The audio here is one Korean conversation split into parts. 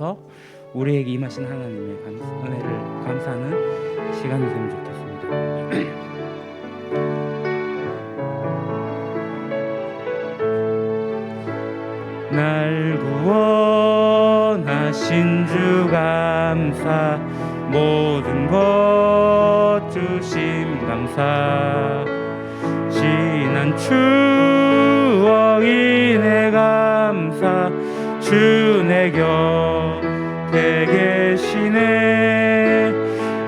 주셔서 우리에게 임하신 하나님의 은혜를 감사하는 시간이 되면 좋겠습니다. 날 구원하신 주 감사, 모든 것 주심 감사, 지난 추억이 내 감사, 주 내 곁에 계시네.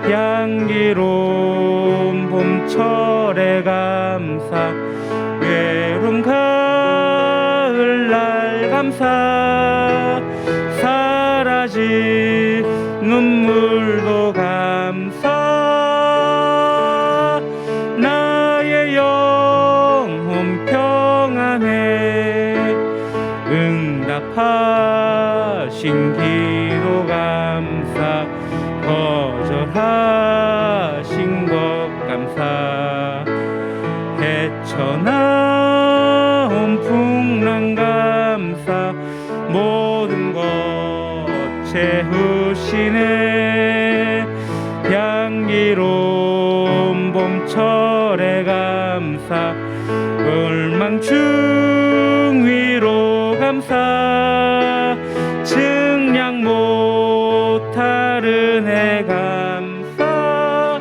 향기로운 봄철의 감사, 외로운 가을날 감사, 사라진 눈물도 감사, 나의 영혼 평안해 응답하신 기도 감사, 거절하신 것 감사, 헤쳐나온 풍랑 감사, 모든 것 채우시네. 향기로운 봄철의 감사, 울망중위로 감사, 증량 못할 은혜 감사,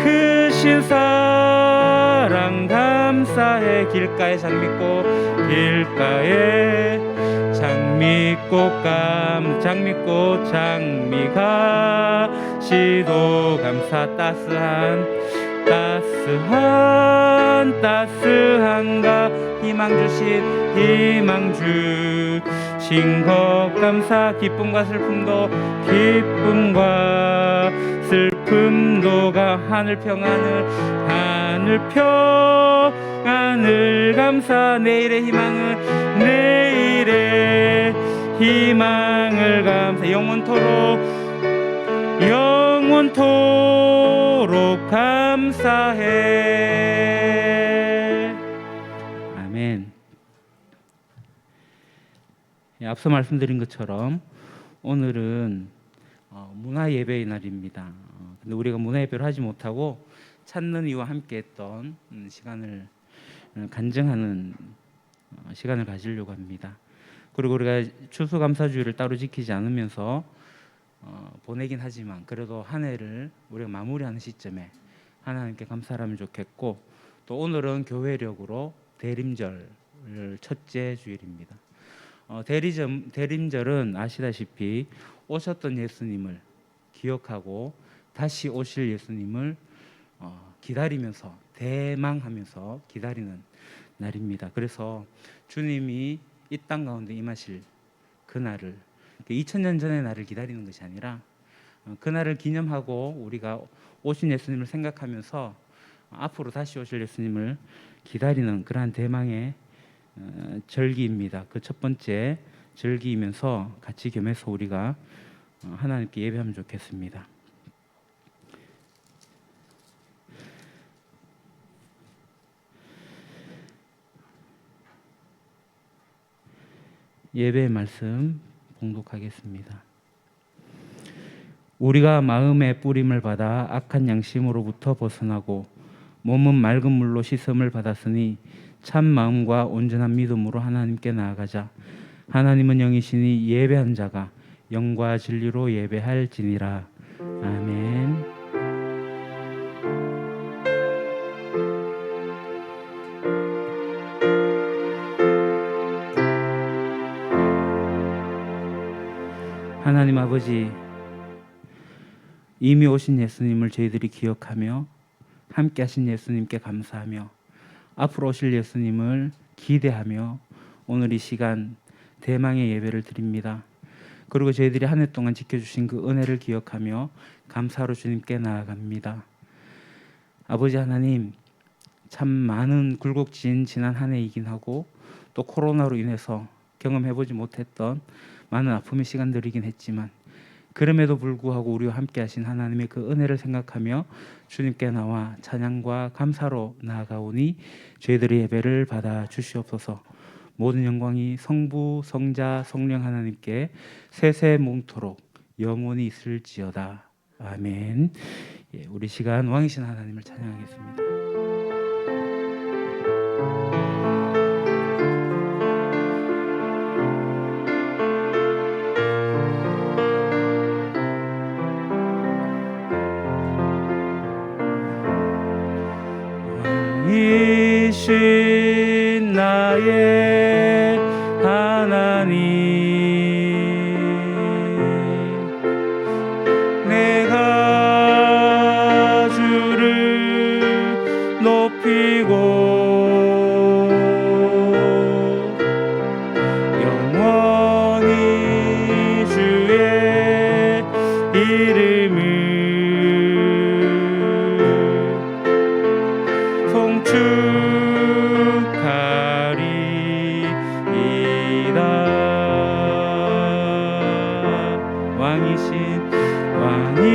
크신 사랑 감사해. 길가에 장미꽃, 길가에 장미꽃 장미꽃 장미가 시도 감사, 따스한가 희망 주신 것 감사, 기쁨과 슬픔도 하늘 평안을 감사, 내일의 희망을 감사, 영원토록 감사해. 아멘. 앞서 말씀드린 것처럼 오늘은 문화 예배의 날입니다. 근데 우리가 문화 예배를 하지 못하고 찾는 이와 함께했던 시간을 간증하는 시간을 가지려고 합니다. 그리고 우리가 추수감사주의를 따로 지키지 않으면서 보내긴 하지만 그래도 한 해를 우리가 마무리하는 시점에 하나님께 감사하면 좋겠고, 또 오늘은 교회력으로 대림절 첫째 주일입니다. 대림절은 아시다시피 오셨던 예수님을 기억하고 다시 오실 예수님을 기다리면서 대망하면서 기다리는 날입니다. 그래서 주님이 이 땅 가운데 임하실 그날을, 2000년 전의 날을 기다리는 것이 아니라 그날을 기념하고 우리가 오신 예수님을 생각하면서 앞으로 다시 오실 예수님을 기다리는 그러한 대망의 절기입니다. 그 첫 번째 절기이면서 같이 겸해서 우리가 하나님께 예배하면 좋겠습니다. 예배의 말씀 봉독하겠습니다. 우리가 마음의 뿌림을 받아 악한 양심으로부터 벗어나고 몸은 맑은 물로 씻음을 받았으니 참 마음과 온전한 믿음으로 하나님께 나아가자. 하나님은 영이시니 예배한 자가 영과 진리로 예배할지니라. 아멘. 하나님 아버지, 이미 오신 예수님을 저희들이 기억하며 함께 하신 예수님께 감사하며 앞으로 오실 예수님을 기대하며 오늘 이 시간 대망의 예배를 드립니다. 그리고 저희들이 한 해 동안 지켜주신 그 은혜를 기억하며 감사로 주님께 나아갑니다. 아버지 하나님, 참 많은 굴곡진 지난 한 해이긴 하고 또 코로나로 인해서 경험해보지 못했던 많은 아픔의 시간들이긴 했지만 그럼에도 불구하고 우리와 함께 하신 하나님의 그 은혜를 생각하며 주님께 나와 찬양과 감사로 나아가오니 저희들의 예배를 받아 주시옵소서. 모든 영광이 성부, 성자, 성령 하나님께 세세몽토록 영원히 있을지어다. 아멘. 예, 우리 시간 왕이신 하나님을 찬양하겠습니다. 왕이신 나의 하나님, 내가 주를 높이고 영원히 주의 이름을 송축하리이다. 왕이신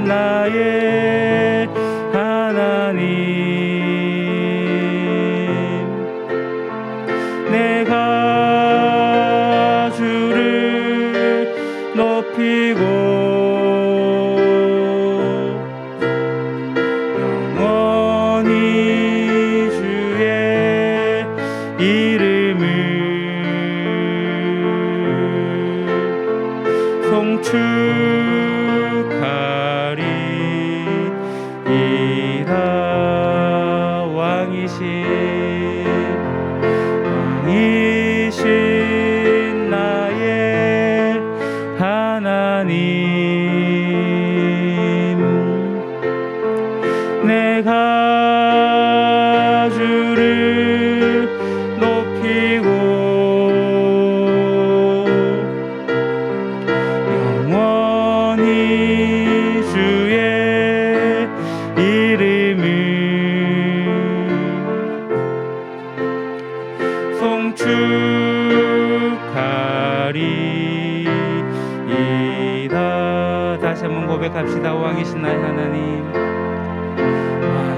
나의 하나님, 내가 주를 높이고 영원히 주의 이름을 송축하리이다. 왕이신 나의 하나님, 내가 주를 높이고 영원히 주의 이름을 송축하리이다. 다시 한번 고백합시다. 왕이신 나의 하나님,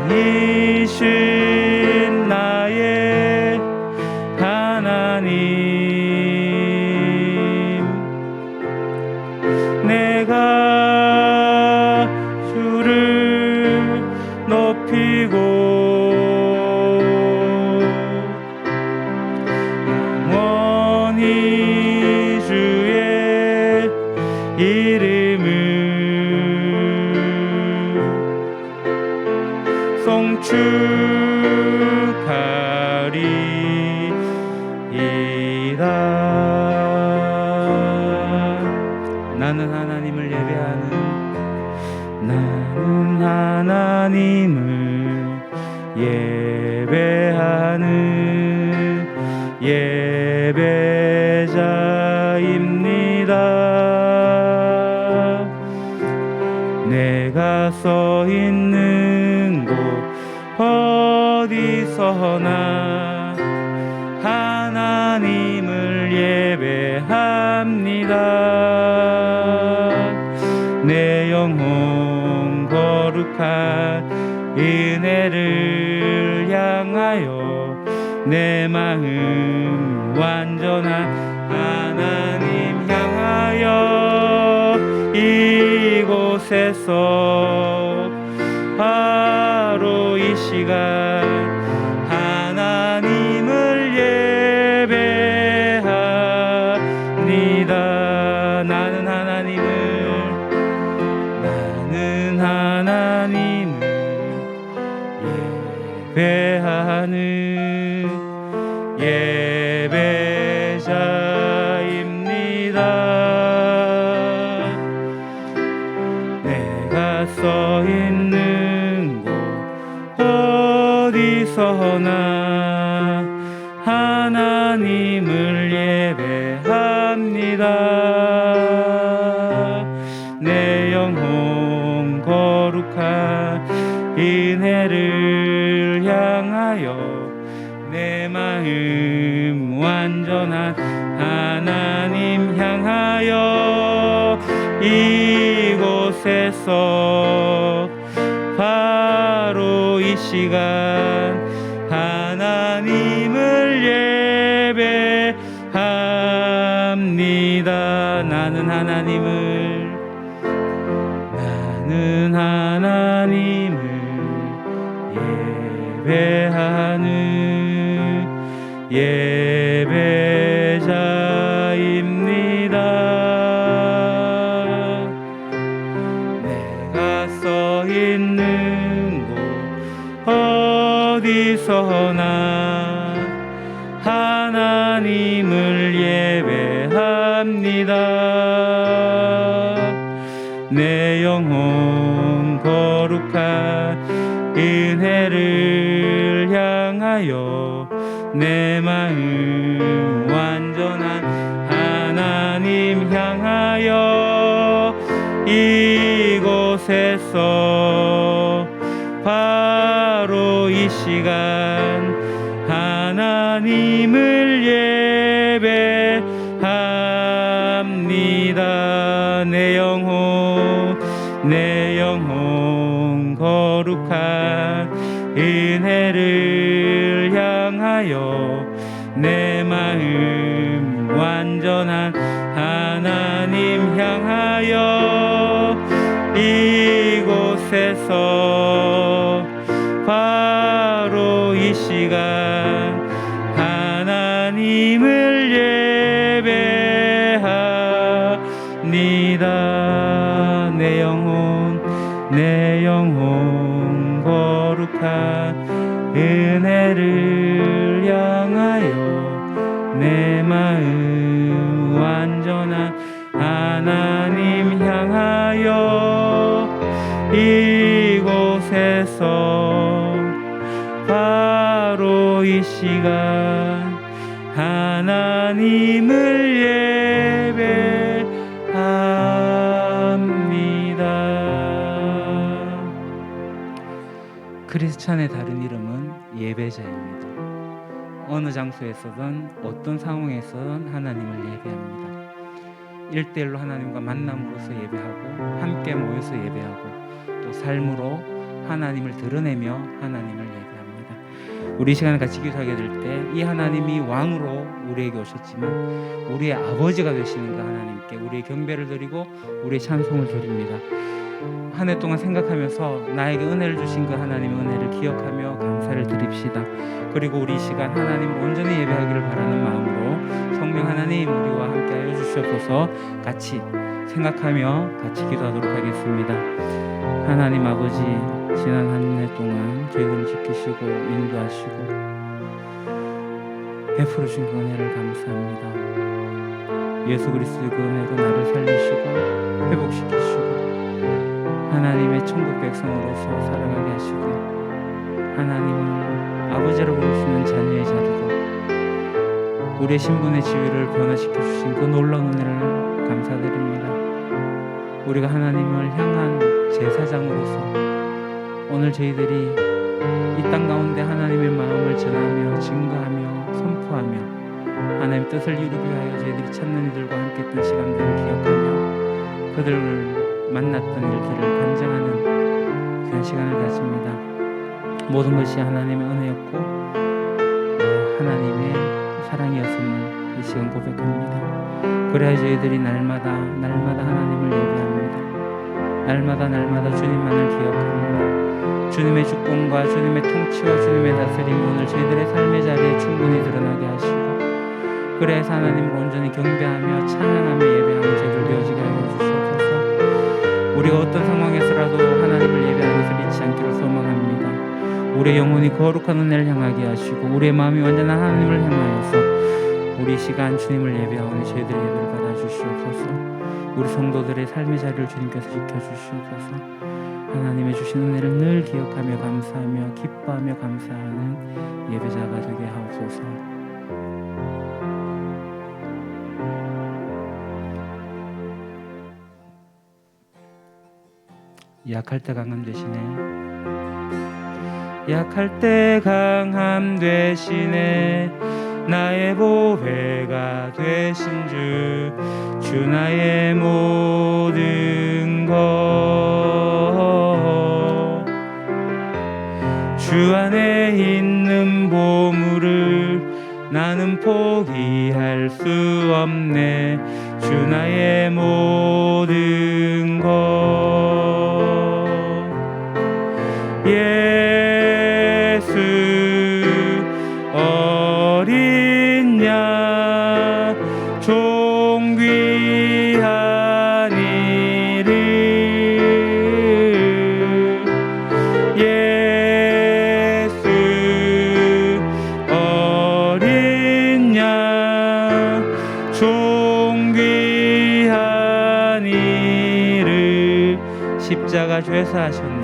왕이신 나의 하나님, 내가 주를 높이고 영원히 주의 이름을 송축하리이다. 나는 하나님을 예배하는, 나는 하나님을 예배하는 예배자입니다. 내가 서 있는 곳 어디서나 하나님을 예배합니다. 내 영혼 거룩한 은혜를 향하여 내 마음 완전한 하나님 향하여 이곳에서 바로 이 시간 하나님을 예배합니다. 나는 하나님을 예배하는 예배자입니다. 내가 서 있는 곳 어디서나 하나님을 예배합니다. 내 영혼 거룩한 은혜를 향하여 내 마음 완전한 하나님 향하여 이곳에서 바로 이 시간 하나님을 나는 하나님을 예배하는 예배자입니다. 내가 서 있는 곳 어디서나 하나님을 예배합니다. 내 영혼 거룩한 은혜를 향하여 내 마음 완전한 하나님 향하여 이곳에서 바로 이 시간 하나님을 예배합니다. 내 영혼 거룩한 은혜를 향하여 내 마음 완전한 하나님 향하여 이곳에서 바로 이 시간 하나님을 예배합니다. 내 영혼 거룩한 은혜를 향하여 내 마음 완전한 하나님 향하여 이곳에서 바로 이 시간 하나님을 예배합니다. 크리스찬의 다른 이름은 예배자입니다. 어느 장소에서든 어떤 상황에서든 하나님을 예배합니다. 1대1로 하나님과 만남으로서 예배하고 함께 모여서 예배하고 또 삶으로 하나님을 드러내며 하나님을 예배합니다. 우리 시간을 같이 기도하게 될 때 이 하나님이 왕으로 우리에게 오셨지만 우리의 아버지가 되시는 그 하나님께 우리의 경배를 드리고 우리의 찬송을 드립니다. 한 해 동안 생각하면서 나에게 은혜를 주신 그 하나님의 은혜를 기억하며 감사를 드립시다. 그리고 우리 시간 하나님을 온전히 예배하기를 바라는 마음으로 성령 하나님 우리와 함께하여 주시옵소서. 같이 생각하며 같이 기도하도록 하겠습니다. 하나님 아버지, 지난 한 해 동안 저희들을 지키시고 인도하시고 베풀어 주신 그 은혜를 감사합니다. 예수 그리스도의 그 은혜로 나를 살리시고 회복시키시고 하나님의 천국 백성으로서 살아가게 하시고 하나님을 아버지로 부를 수 있는 자녀의 자리로 우리의 신분의 지위를 변화시켜 주신 그 놀라운 은혜를 감사드립니다. 우리가 하나님을 향한 제사장으로서 오늘 저희들이 이 땅 가운데 하나님의 마음을 전하며 증거하며 선포하며 하나님 뜻을 이루기 위하여 저희들이 찾는 이들과 함께 했던 시간들을 기억하며 그들을 만났던 일들을 간증하는 귀한 시간을 가집니다. 모든 것이 하나님의 은혜였고 하나님의 사랑이었음을 이 시간 고백합니다. 그래야 저희들이 날마다 하나님을 예배합니다. 날마다 주님만을 기억합니다. 주님의 주권과 주님의 통치와 주님의 다스림이 오늘 저희들의 삶의 자리에 충분히 드러나게 하시고 그래서 하나님을 온전히 경배하며 찬양하며 예배하는 저희들 되어지게 하여 주시옵소서. 우리가 어떤 상황에서라도 하나님을 예배하는 것을 잊지 않기를 소망합니다. 우리의 영혼이 거룩한 은혜를 향하게 하시고 우리의 마음이 완전한 하나님을 향하여서 우리 시간 주님을 예배하오니 저희들의 예배를 받아주시옵소서. 우리 성도들의 삶의 자리를 주님께서 지켜주시옵소서. 하나님의 주신 은혜를 늘 기억하며 감사하며 기뻐하며 감사하는 예배자가 되게 하옵소서. 약할 때 강함 되시네. 약할 때 강함 되시네. 나의 보배가 되신 주 나의 모든 것 주 안에 있는 보물을 나는 포기할 수 없네. 주 나의 모든 것 예수 어린 양 존귀한 이름 예수 어린 양 존귀한 이름 십자가 죄사하셨네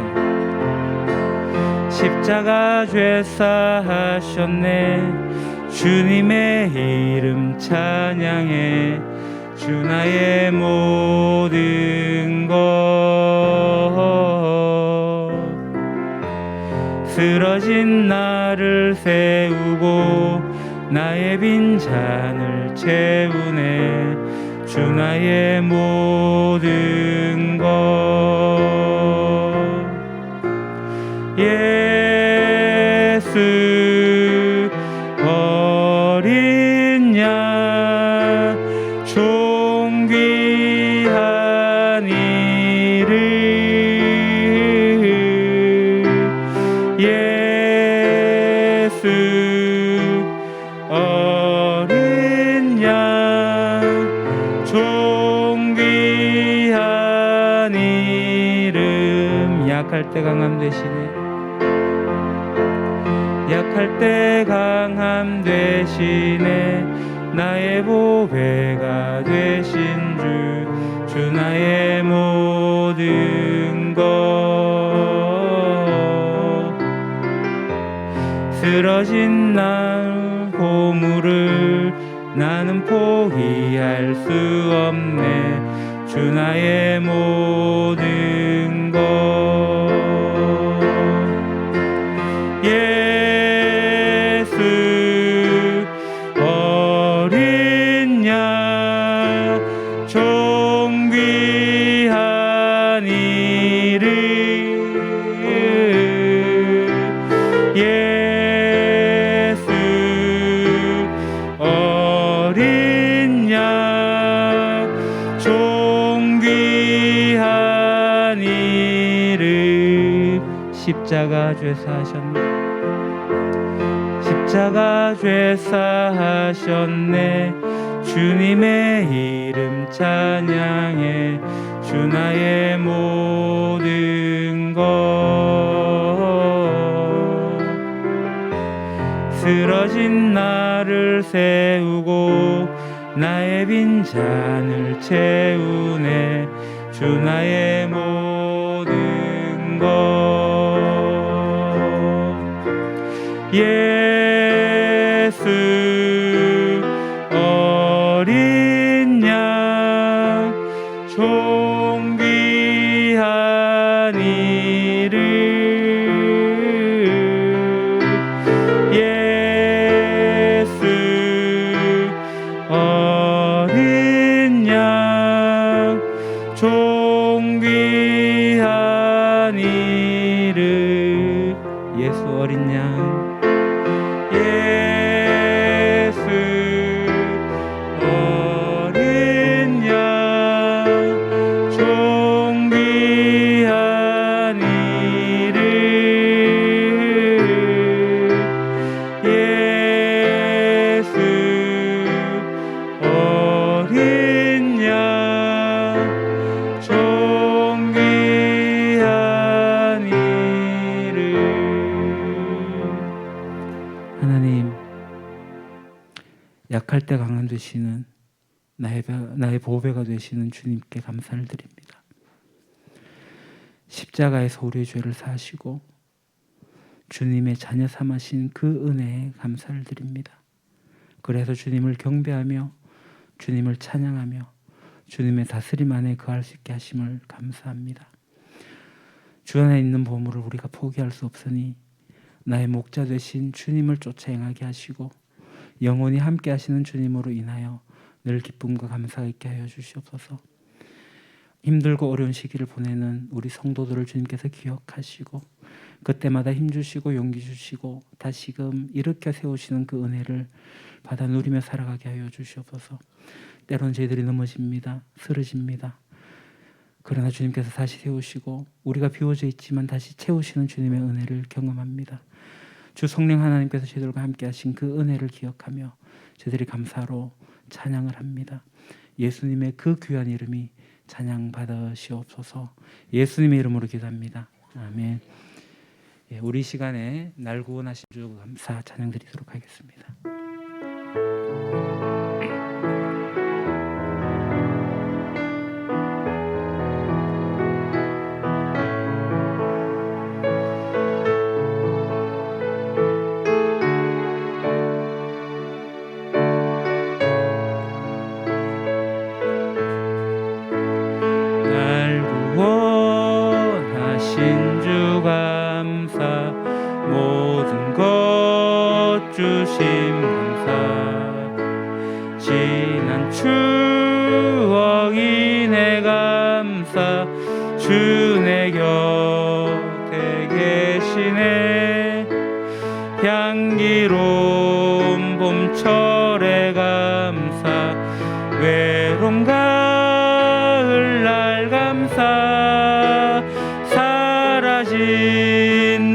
십자가 죄사하셨네 주님의 이름 찬양해 주 나의 모든 것 쓰러진 나를 세우고 나의 빈잔을 채우네 주 나의 모든 것 예수 어린 양 존귀한 이름 예수 어린 양 존귀한 이름 약할 때 강함 되시네 약할 때 강함 되시네 나의 보배가 되신 주 나의 모든 것 쓰러진 날 보물을 나는 포기할 수 없네 주 나의 모든 것 예수 어린 양 존귀한 이름 예수 어린 양 존귀한 이름 십자가 죄사하셨네 십자가 죄사하셨네 주님의 이름 찬양해 주 나의 모든 것 쓰러진 나를 세우고 나의 빈잔을 채우네 주 나의 모든 것 예수 어린 양 존귀한 이름 예수 어린 양 존귀한 이름 예수 어린 양 예수 어린 양 존귀한 이름 예수 어린 양 존귀한 이름 하나님 약할 때 강한 되시는 나의 보배가 되시는 주님께 감사를 드립니다. 십자가에서 우리의 죄를 사하시고 주님의 자녀 삼으신 그 은혜에 감사를 드립니다. 그래서 주님을 경배하며 주님을 찬양하며 주님의 다스림 안에 거할 수 있게 하심을 감사합니다. 주 안에 있는 보물을 우리가 포기할 수 없으니 나의 목자 되신 주님을 쫓아 행하게 하시고 영원히 함께 하시는 주님으로 인하여 늘 기쁨과 감사가 있게 하여 주시옵소서. 힘들고 어려운 시기를 보내는 우리 성도들을 주님께서 기억하시고 그때마다 힘주시고 용기 주시고 다시금 일으켜 세우시는 그 은혜를 받아 누리며 살아가게 하여 주시옵소서. 때로는 저희들이 넘어집니다. 쓰러집니다. 그러나 주님께서 다시 세우시고 우리가 비워져 있지만 다시 채우시는 주님의 은혜를 경험합니다. 주 성령 하나님께서 저희들과 함께 하신 그 은혜를 기억하며 저희들이 감사로 찬양을 합니다. 예수님의 그 귀한 이름이 찬양 받으시옵소서. 예수님의 이름으로 기도합니다. 아멘. 예, 우리 시간에 날 구원하신 주 감사 찬양 드리도록 하겠습니다. 날 구원하신 주 감사, 모든 것 주심 감사, 지난 추억이 내 감사, 주 내 곁에 계시네. 향기로운 봄철의 감사, 외로운 가을 날 감사, 사라진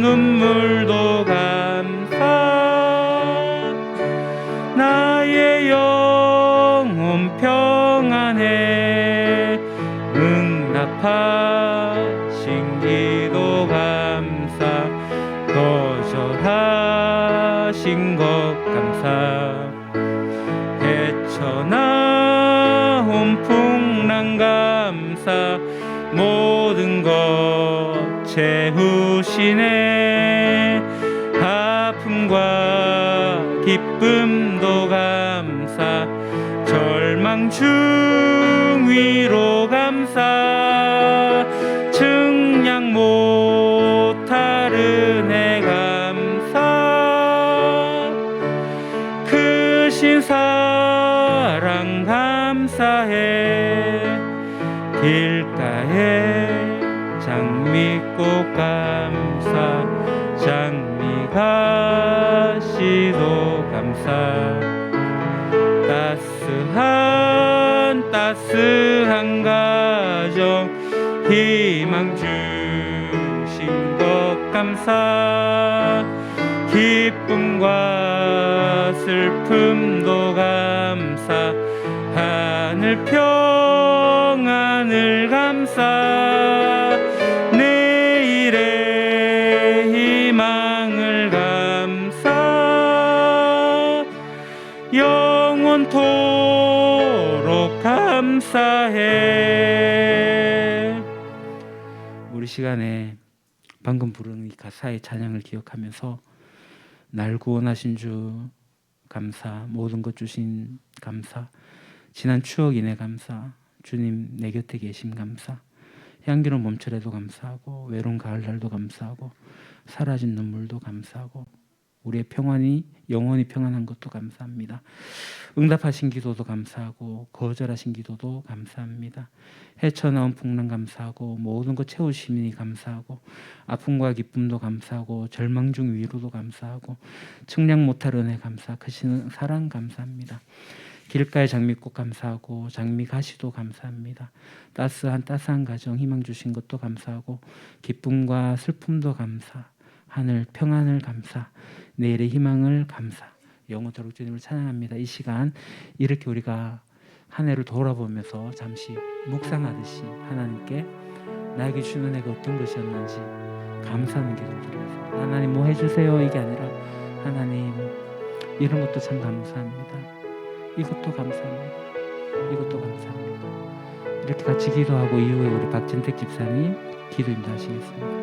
눈물도 감사, 나의 영혼 평안해. 응답하신 기도 감사, 거절하신 것 감사, 헤쳐나온 풍랑 감사, 모든 것 채우시네. 아픔과 기쁨도 감사, 절망 중 위로 감사, 증량 못할 은혜 감사, 크신 사랑 감사해. 길가에 장미꽃 감사, 장미가시도 감사, 따스한 가정 희망 주신 것 감사, 기쁨과 슬픔도 감사, 하늘 평안을 감사, 내일의 희망을 감사, 영원토록 감사해. 우리 시간에 방금 부르는 이 가사의 찬양을 기억하면서 날 구원하신 주 감사, 모든 것 주신 감사, 지난 추억 인해 감사, 주님 내 곁에 계심 감사, 향기로운 봄철에도 감사하고 외로운 가을날도 감사하고 사라진 눈물도 감사하고 우리의 평안이 영원히 평안한 것도 감사합니다. 응답하신 기도도 감사하고 거절하신 기도도 감사합니다. 헤쳐나온 풍랑 감사하고 모든 것 채우심이 감사하고 아픔과 기쁨도 감사하고 절망 중 위로도 감사하고 측량 못할 은혜 감사, 크신 사랑 감사합니다. 길가의 장미꽃 감사하고 장미가시도 감사합니다. 따스한 가정 희망 주신 것도 감사하고 기쁨과 슬픔도 감사, 하늘 평안을 감사, 내일의 희망을 감사, 영원토록 주님을 찬양합니다. 이 시간 이렇게 우리가 한 해를 돌아보면서 잠시 묵상하듯이 하나님께 나에게 주신 은혜가 어떤 것이었는지 감사하는 기도를 드리겠습니다. 하나님 뭐 해주세요 이게 아니라 하나님 이런 것도 참 감사합니다. 이것도 감사합니다. 이것도 감사합니다. 이렇게 같이 기도하고 이후에 우리 박진택 집사님 기도 인도하시겠습니다.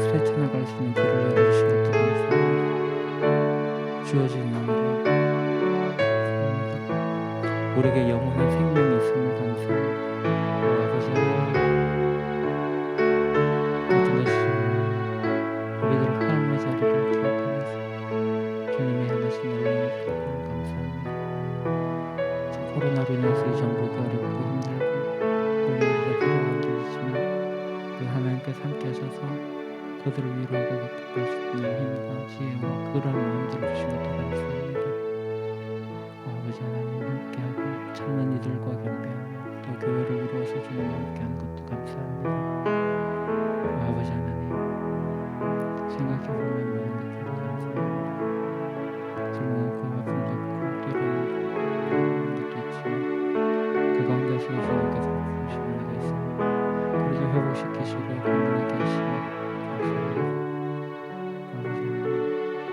헤쳐나갈 수 있는 길을 열어주신 것도 감사합니다. 주어진 일에 감사합니다. 우리에게 영원한 생명이 있음을 감사합니다. 아버지 하나님, 모든 것이 우리들 삶의 자리를 기억하면서 주님의 향하신 놀라운 사랑을 감사합니다. 코로나로 인해서 이 정부가 어렵고 힘들고 국민들의 필요가 힘들지만 우리 하나님께서 함께 하셔서 그들을 위로하고 격려할 수 있는 힘과 지혜와 그러한 마음들을 주신 것도 감사합니다. 아버지 하나님, 함께하고 참는 이들과 경배하며 또 교회를 이루어서 주님과 함께하는 것도 감사합니다. 아버지 하나님, 생각해보면 모든 것들이 감사합니다. 젊은 그 아픔도 있고 때로는 것도 있지만 그 가운데서 주님께서 부르시는 일가 있습니다. 그래서 회복시키시고 건강하게 하시니 감사합니다. 아버지 하나님,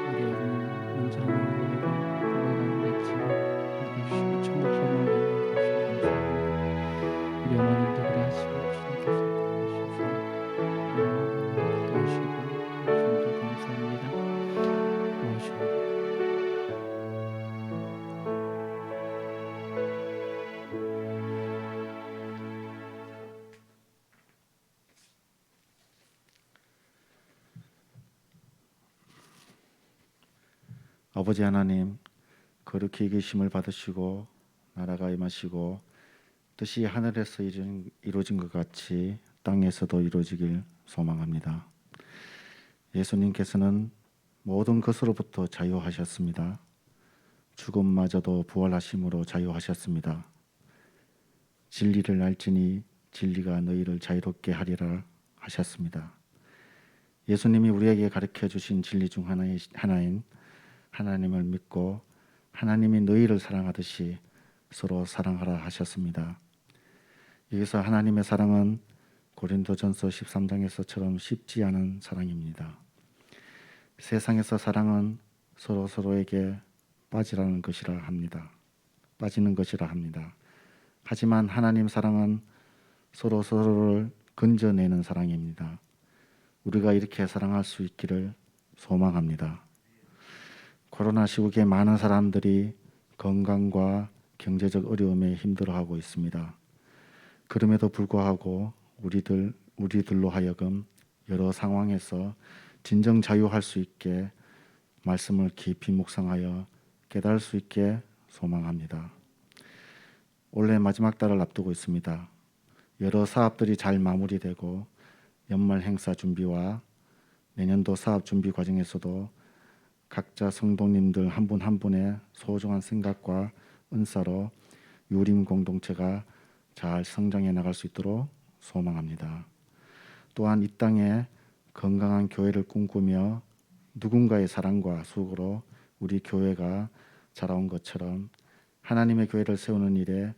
우리 어린이 먼저 하나님의 고백을 가운데 있지만 주시고 천국 소망을 주시고 감사합니다. 우리 어머님도 그래 하시고 주님께서 부르셔서 가까우시고 주님도 감사합니다. 고맙습니다. 아버지 하나님, 거룩히 계심을 받으시고 나라가 임하시고 뜻이 하늘에서 이루어진 것 같이 땅에서도 이루어지길 소망합니다. 예수님께서는 모든 것으로부터 자유하셨습니다. 죽음마저도 부활하심으로 자유하셨습니다. 진리를 알지니 진리가 너희를 자유롭게 하리라 하셨습니다. 예수님이 우리에게 가르쳐 주신 진리 중 하나인 하나님을 믿고 하나님이 너희를 사랑하듯이 서로 사랑하라 하셨습니다. 여기서 하나님의 사랑은 고린도전서 13장에서처럼 쉽지 않은 사랑입니다. 세상에서 사랑은 서로에게 빠지는 것이라 합니다. 하지만 하나님 사랑은 서로를 건져내는 사랑입니다. 우리가 이렇게 사랑할 수 있기를 소망합니다. 코로나 시국에 많은 사람들이 건강과 경제적 어려움에 힘들어하고 있습니다. 그럼에도 불구하고 우리들로 하여금 여러 상황에서 진정 자유할 수 있게 말씀을 깊이 묵상하여 깨달을 수 있게 소망합니다. 올해 마지막 달을 앞두고 있습니다. 여러 사업들이 잘 마무리되고 연말 행사 준비와 내년도 사업 준비 과정에서도 각자 성도님들 한 분 한 분의 소중한 생각과 은사로 유림 공동체가 잘 성장해 나갈 수 있도록 소망합니다. 또한 이 땅에 건강한 교회를 꿈꾸며 누군가의 사랑과 수고로 우리 교회가 자라온 것처럼 하나님의 교회를 세우는 일에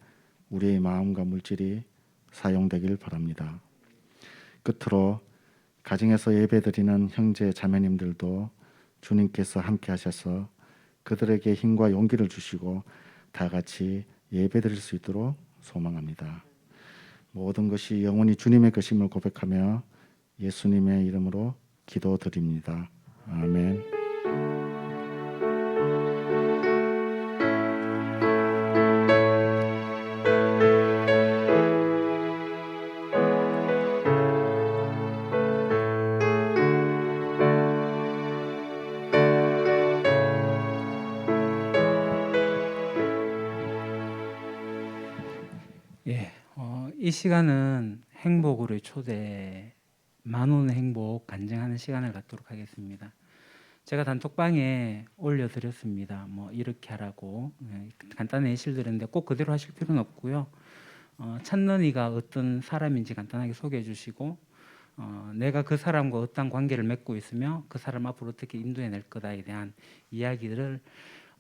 우리의 마음과 물질이 사용되길 바랍니다. 끝으로 가정에서 예배드리는 형제 자매님들도 주님께서 함께 하셔서 그들에게 힘과 용기를 주시고 다 같이 예배드릴 수 있도록 소망합니다. 모든 것이 영원히 주님의 것임을 고백하며 예수님의 이름으로 기도드립니다. 아멘. 이 시간은 행복으로의 초대, 만원의 행복 간증하는 시간을 갖도록 하겠습니다. 제가 단톡방에 올려드렸습니다. 뭐 이렇게 하라고 간단히 예시를 드렸는데 꼭 그대로 하실 필요는 없고요. 찾는 이가 어떤 사람인지 간단하게 소개해 주시고 내가 그 사람과 어떤 관계를 맺고 있으며 그 사람 앞으로 어떻게 인도해낼 거다에 대한 이야기들을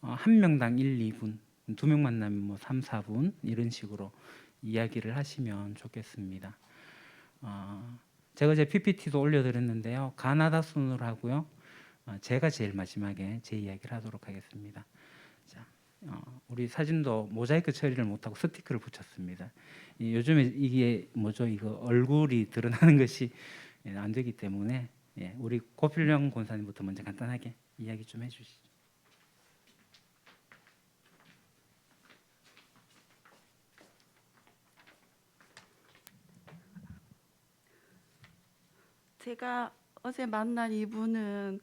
한 명당 1, 2분, 두 명 만나면 뭐 3, 4분 이런 식으로 이야기를 하시면 좋겠습니다. 제가 제 PPT도 올려드렸는데요. 가나다 순으로 하고요. 제가 제일 마지막에 제 이야기를 하도록 하겠습니다. 자, 우리 사진도 모자이크 처리를 못하고 스티커를 붙였습니다. 요즘에 이게 뭐죠? 이거 얼굴이 드러나는 것이 안 되기 때문에 예, 우리 고필령 권사님부터 먼저 간단하게 이야기 좀 해주시죠. 제가 어제 만난 이분은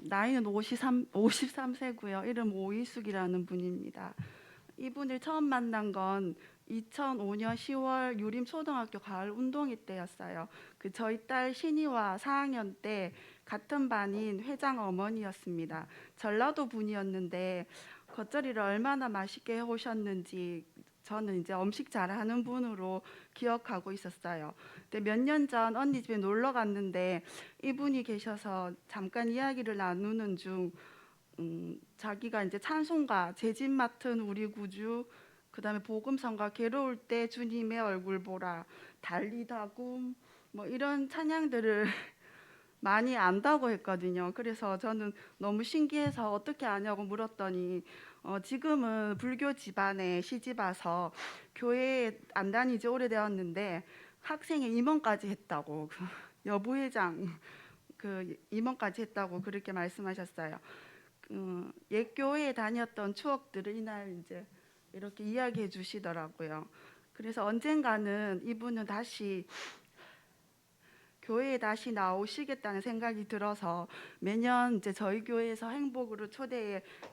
나이는 53세고요. 이름 오이숙이라는 분입니다. 이분을 처음 만난 건 2005년 10월 유림 초등학교 가을 운동회 때였어요. 그 저희 딸 신이와 4학년 때 같은 반인 회장 어머니였습니다. 전라도 분이었는데 겉절이를 얼마나 맛있게 해 오셨는지 저는 이제 음식 잘하는 분으로 기억하고 있었어요. 근데 몇 년 전 언니 집에 놀러 갔는데 이분이 계셔서 잠깐 이야기를 나누는 중 자기가 이제 찬송가 제 집 맡은 우리 구주, 그다음에 복음성가 괴로울 때 주님의 얼굴 보라, 달리다굼 뭐 이런 찬양들을 많이 안다고 했거든요. 그래서 저는 너무 신기해서 어떻게 아냐고 물었더니 지금은 불교 집안에 시집 와서 교회에 안 다니지 오래되었는데 학생의 임원까지 했다고 여부회장 그 임원까지 했다고 그렇게 말씀하셨어요. 옛 교회에 다녔던 추억들을 이날 이제 이렇게 이야기해 주시더라고요. 그래서 언젠가는 이분은 다시 교회에 다시 나오시겠다는 생각이 들어서 매년 이제 저희 교회에서 행복으로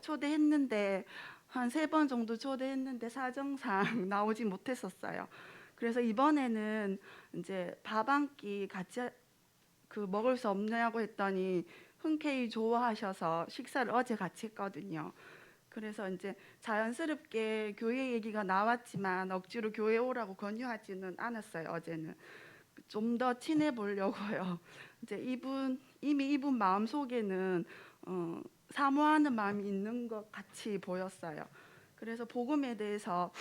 초대했는데 한 3번 정도 초대했는데 사정상 나오지 못했었어요. 그래서 이번에는 이제 밥 한 끼 같이 먹을 수 없냐고 했더니 흔쾌히 좋아하셔서 식사를 어제 같이 했거든요. 그래서 이제 자연스럽게 교회 얘기가 나왔지만 억지로 교회 오라고 권유하지는 않았어요. 어제는 좀 더 친해 보려고요. 이제 이미 이분 마음 속에는 사모하는 마음이 있는 것 같이 보였어요. 그래서 복음에 대해서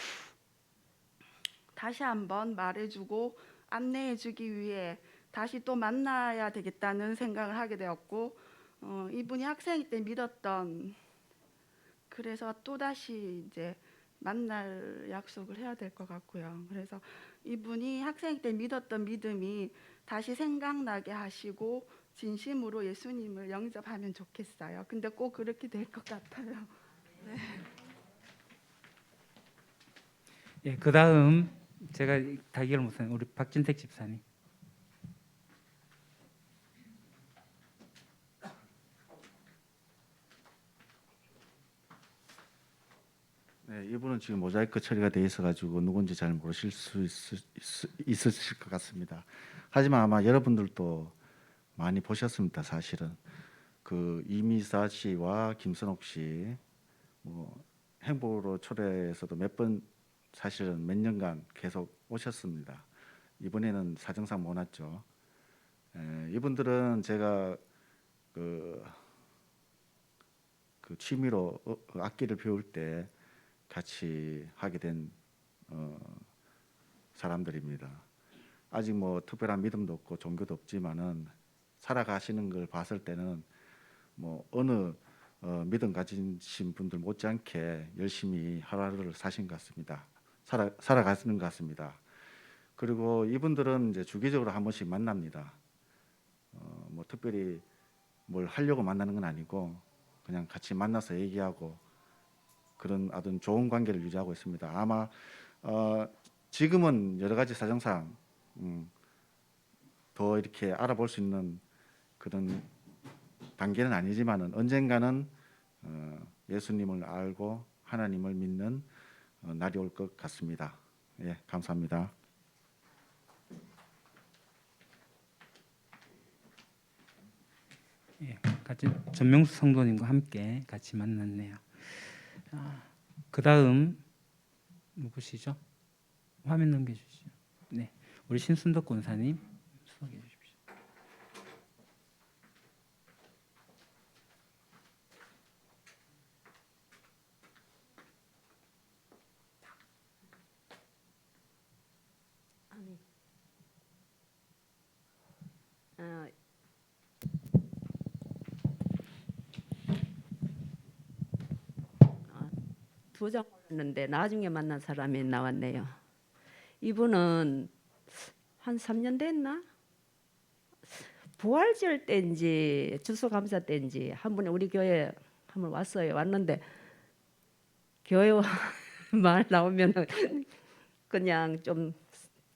다시 한번 말해주고 안내해주기 위해 다시 또 만나야 되겠다는 생각을 하게 되었고 이분이 학생 때 믿었던, 그래서 또 다시 이제 만날 약속을 해야 될 것 같고요. 그래서 이분이 학생 때 믿었던 믿음이 다시 생각나게 하시고 진심으로 예수님을 영접하면 좋겠어요. 근데 꼭 그렇게 될 것 같아요. 예, 그 다음 제가 다기를 못하는 우리 박진택 집사님. 네, 이분은 지금 모자이크 처리가 돼 있어가지고 누군지 잘 모르실 수 있으실 것 같습니다. 하지만 아마 여러분들도 많이 보셨습니다. 사실은 그 이미사 씨와 김선옥 씨, 뭐 행보로 초대에서도 몇 번 사실은 몇 년간 계속 오셨습니다. 이번에는 사정상 못 왔죠. 이분들은 제가 그, 그 취미로 악기를 배울 때 같이 하게 된 사람들입니다. 아직 뭐 특별한 믿음도 없고 종교도 없지만은 살아가시는 걸 봤을 때는 뭐 어느 믿음 가지신 분들 못지않게 열심히 하루하루를 사신 것 같습니다. 살아가시는 것 같습니다. 그리고 이분들은 이제 주기적으로 한 번씩 만납니다. 뭐 특별히 뭘 하려고 만나는 건 아니고 그냥 같이 만나서 얘기하고 그런 아주 좋은 관계를 유지하고 있습니다. 아마 지금은 여러 가지 사정상 더 이렇게 알아볼 수 있는 그런 단계는 아니지만은 언젠가는 예수님을 알고 하나님을 믿는 날이 올 것 같습니다. 예, 감사합니다. 예, 같이 전명수 성도님과 함께 같이 만났네요. 그 다음 누구시죠? 화면 넘겨주시죠. 네, 우리 신순덕 권사님 소개해 주십시오. 어, 두장 올렸는데 나중에 만난 사람이 나왔네요. 이분은 한 3년 됐나? 부활절 때인지 추수감사 때인지 한 분이 우리 교회 한번 왔어요. 왔는데 교회 말 나오면은 그냥 좀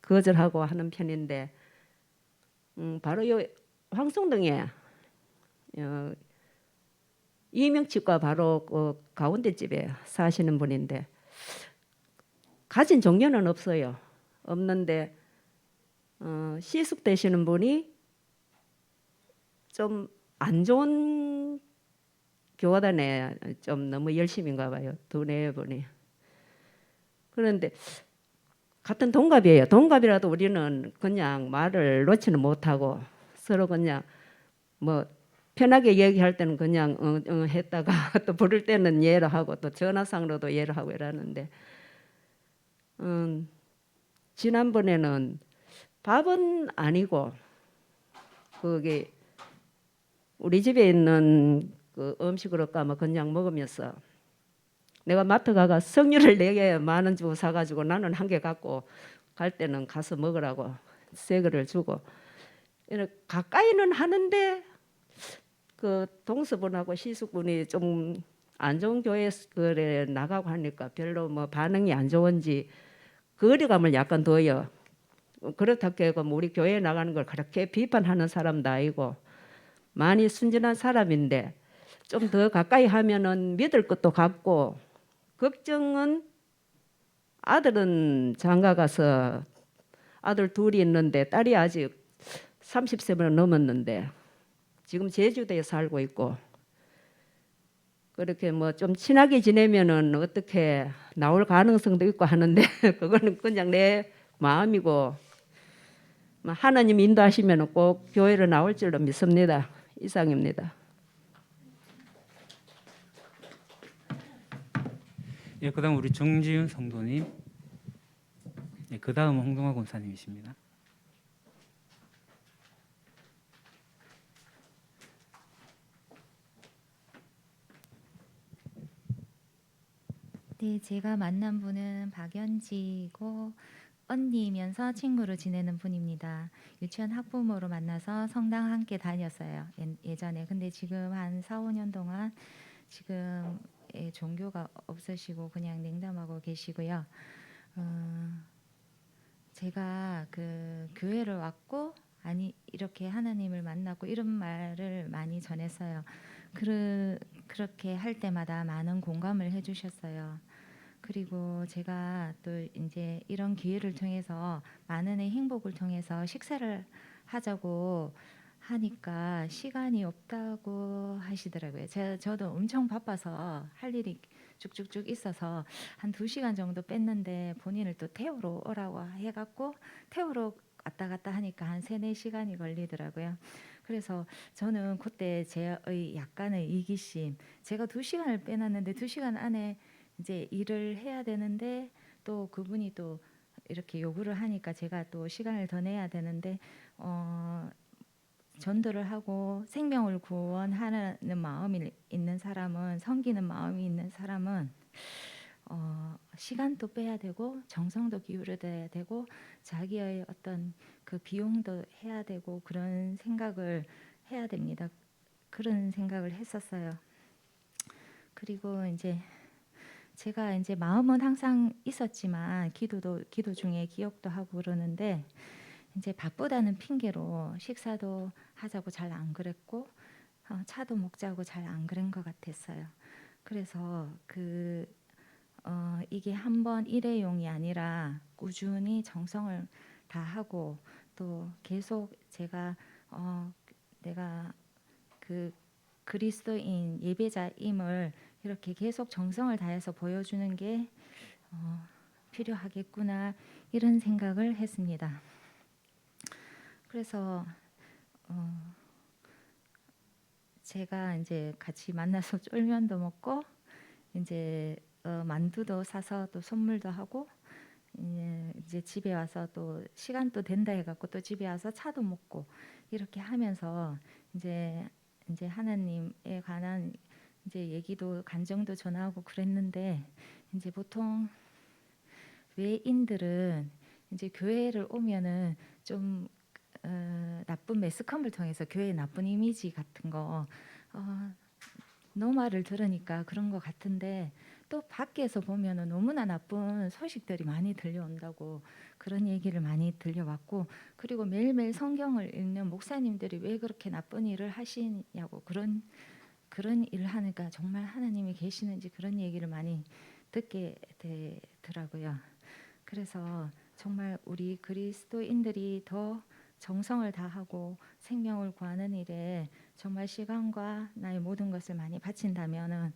거절하고 하는 편인데 바로 요 황송동에 이명치과 바로 그 가운데 집에 사시는 분인데 가진 종려는 없어요. 없는데 시숙 되시는 분이 좀 안 좋은 교화단에 좀 너무 열심인가 봐요. 두네 분이. 그런데 같은 동갑이에요. 동갑이라도 우리는 그냥 말을 놓지는 못하고 서로 그냥 뭐 편하게 얘기할 때는 그냥 응 했다가 또 부를 때는 예를 하고 또 전화상으로도 예를 하고 이러는데 지난번에는 밥은 아니고 그게 우리 집에 있는 그 음식으로 까면 그냥 먹으면서 내가 마트 가가 석류를 4개 10,000원 주고 사가지고 나는 1개 갖고 갈 때는 가서 먹으라고 새 거를 주고 이렇게 가까이는 하는데 그 동서분하고 시숙분이 좀 안 좋은 교회 그래 나가고 하니까 별로 뭐 반응이 안 좋은지 거리감을 약간 둬요. 그렇다고 해서 우리 교회에 나가는 걸 그렇게 비판하는 사람도 아니고 많이 순진한 사람인데 좀 더 가까이 하면은 믿을 것도 같고 걱정은 아들은 장가 가서 아들 둘이 있는데 딸이 아직 30세만 넘었는데 지금 제주도에 살고 있고 그렇게 뭐 좀 친하게 지내면은 어떻게 나올 가능성도 있고 하는데 그거는 그냥 내 마음이고 하나님 인도하시면 꼭 교회로 나올 줄로 믿습니다. 이상입니다. 예, 그다음 우리 정지윤 성도님. 예, 그다음 홍동화 권사님이십니다. 네, 제가 만난 분은 박연지고 언니이면서 친구로 지내는 분입니다. 유치원 학부모로 만나서 성당 함께 다녔어요. 예전에. 근데 지금 한 4, 5년 동안 지금 종교가 없으시고 그냥 냉담하고 계시고요. 제가 그 교회를 왔고 아니 이렇게 하나님을 만났고 이런 말을 많이 전했어요. 그렇게 할 때마다 많은 공감을 해주셨어요. 그리고 제가 또 이제 이런 기회를 통해서 많은의 행복을 통해서 식사를 하자고 하니까 시간이 없다고 하시더라고요. 저도 엄청 바빠서 할 일이 쭉쭉쭉 있어서 한 2시간 정도 뺐는데 본인을 또 태우러 오라고 해갖고 태우러 왔다 갔다 하니까 한 3-4시간이 걸리더라고요. 그래서 저는 그때 제의 약간의 이기심, 제가 2시간을 빼놨는데 2시간 안에 이제 일을 해야 되는데 또 그분이 또 이렇게 요구를 하니까 제가 또 시간을 더 내야 되는데 전도를 하고 생명을 구원하는 마음이 있는 사람은 섬기는 마음이 있는 사람은 시간도 빼야 되고 정성도 기울여야 되고 자기의 어떤 그 비용도 해야 되고 그런 생각을 해야 됩니다. 그런 생각을 했었어요. 그리고 이제 제가 이제 마음은 항상 있었지만 기도 중에 기억도 하고 그러는데 이제 바쁘다는 핑계로 식사도 하자고 잘 안 그랬고 차도 먹자고 잘 안 그런 것 같았어요. 그래서 이게 한번 일회용이 아니라 꾸준히 정성을 다하고 또 계속 제가 내가 그 그리스도인 예배자임을 이렇게 계속 정성을 다해서 보여주는 게 필요하겠구나 이런 생각을 했습니다. 그래서 제가 이제 같이 만나서 쫄면도 먹고 이제 만두도 사서 또 선물도 하고 이제 집에 와서 또 시간도 된다 해갖고 또 집에 와서 차도 먹고 이렇게 하면서 이제 하나님에 관한 이제 얘기도 간정도 전하고 그랬는데 이제 보통 외인들은 이제 교회를 오면은 좀 나쁜 매스컴을 통해서 교회의 나쁜 이미지 같은 거 너 말을 들으니까 그런 것 같은데 또 밖에서 보면은 너무나 나쁜 소식들이 많이 들려온다고 그런 얘기를 많이 들려왔고, 그리고 매일매일 성경을 읽는 목사님들이 왜 그렇게 나쁜 일을 하시냐고 그런 일을 하니까 정말 하나님이 계시는지 그런 얘기를 많이 듣게 되더라고요. 그래서 정말 우리 그리스도인들이 더 정성을 다하고 생명을 구하는 일에 정말 시간과 나의 모든 것을 많이 바친다면은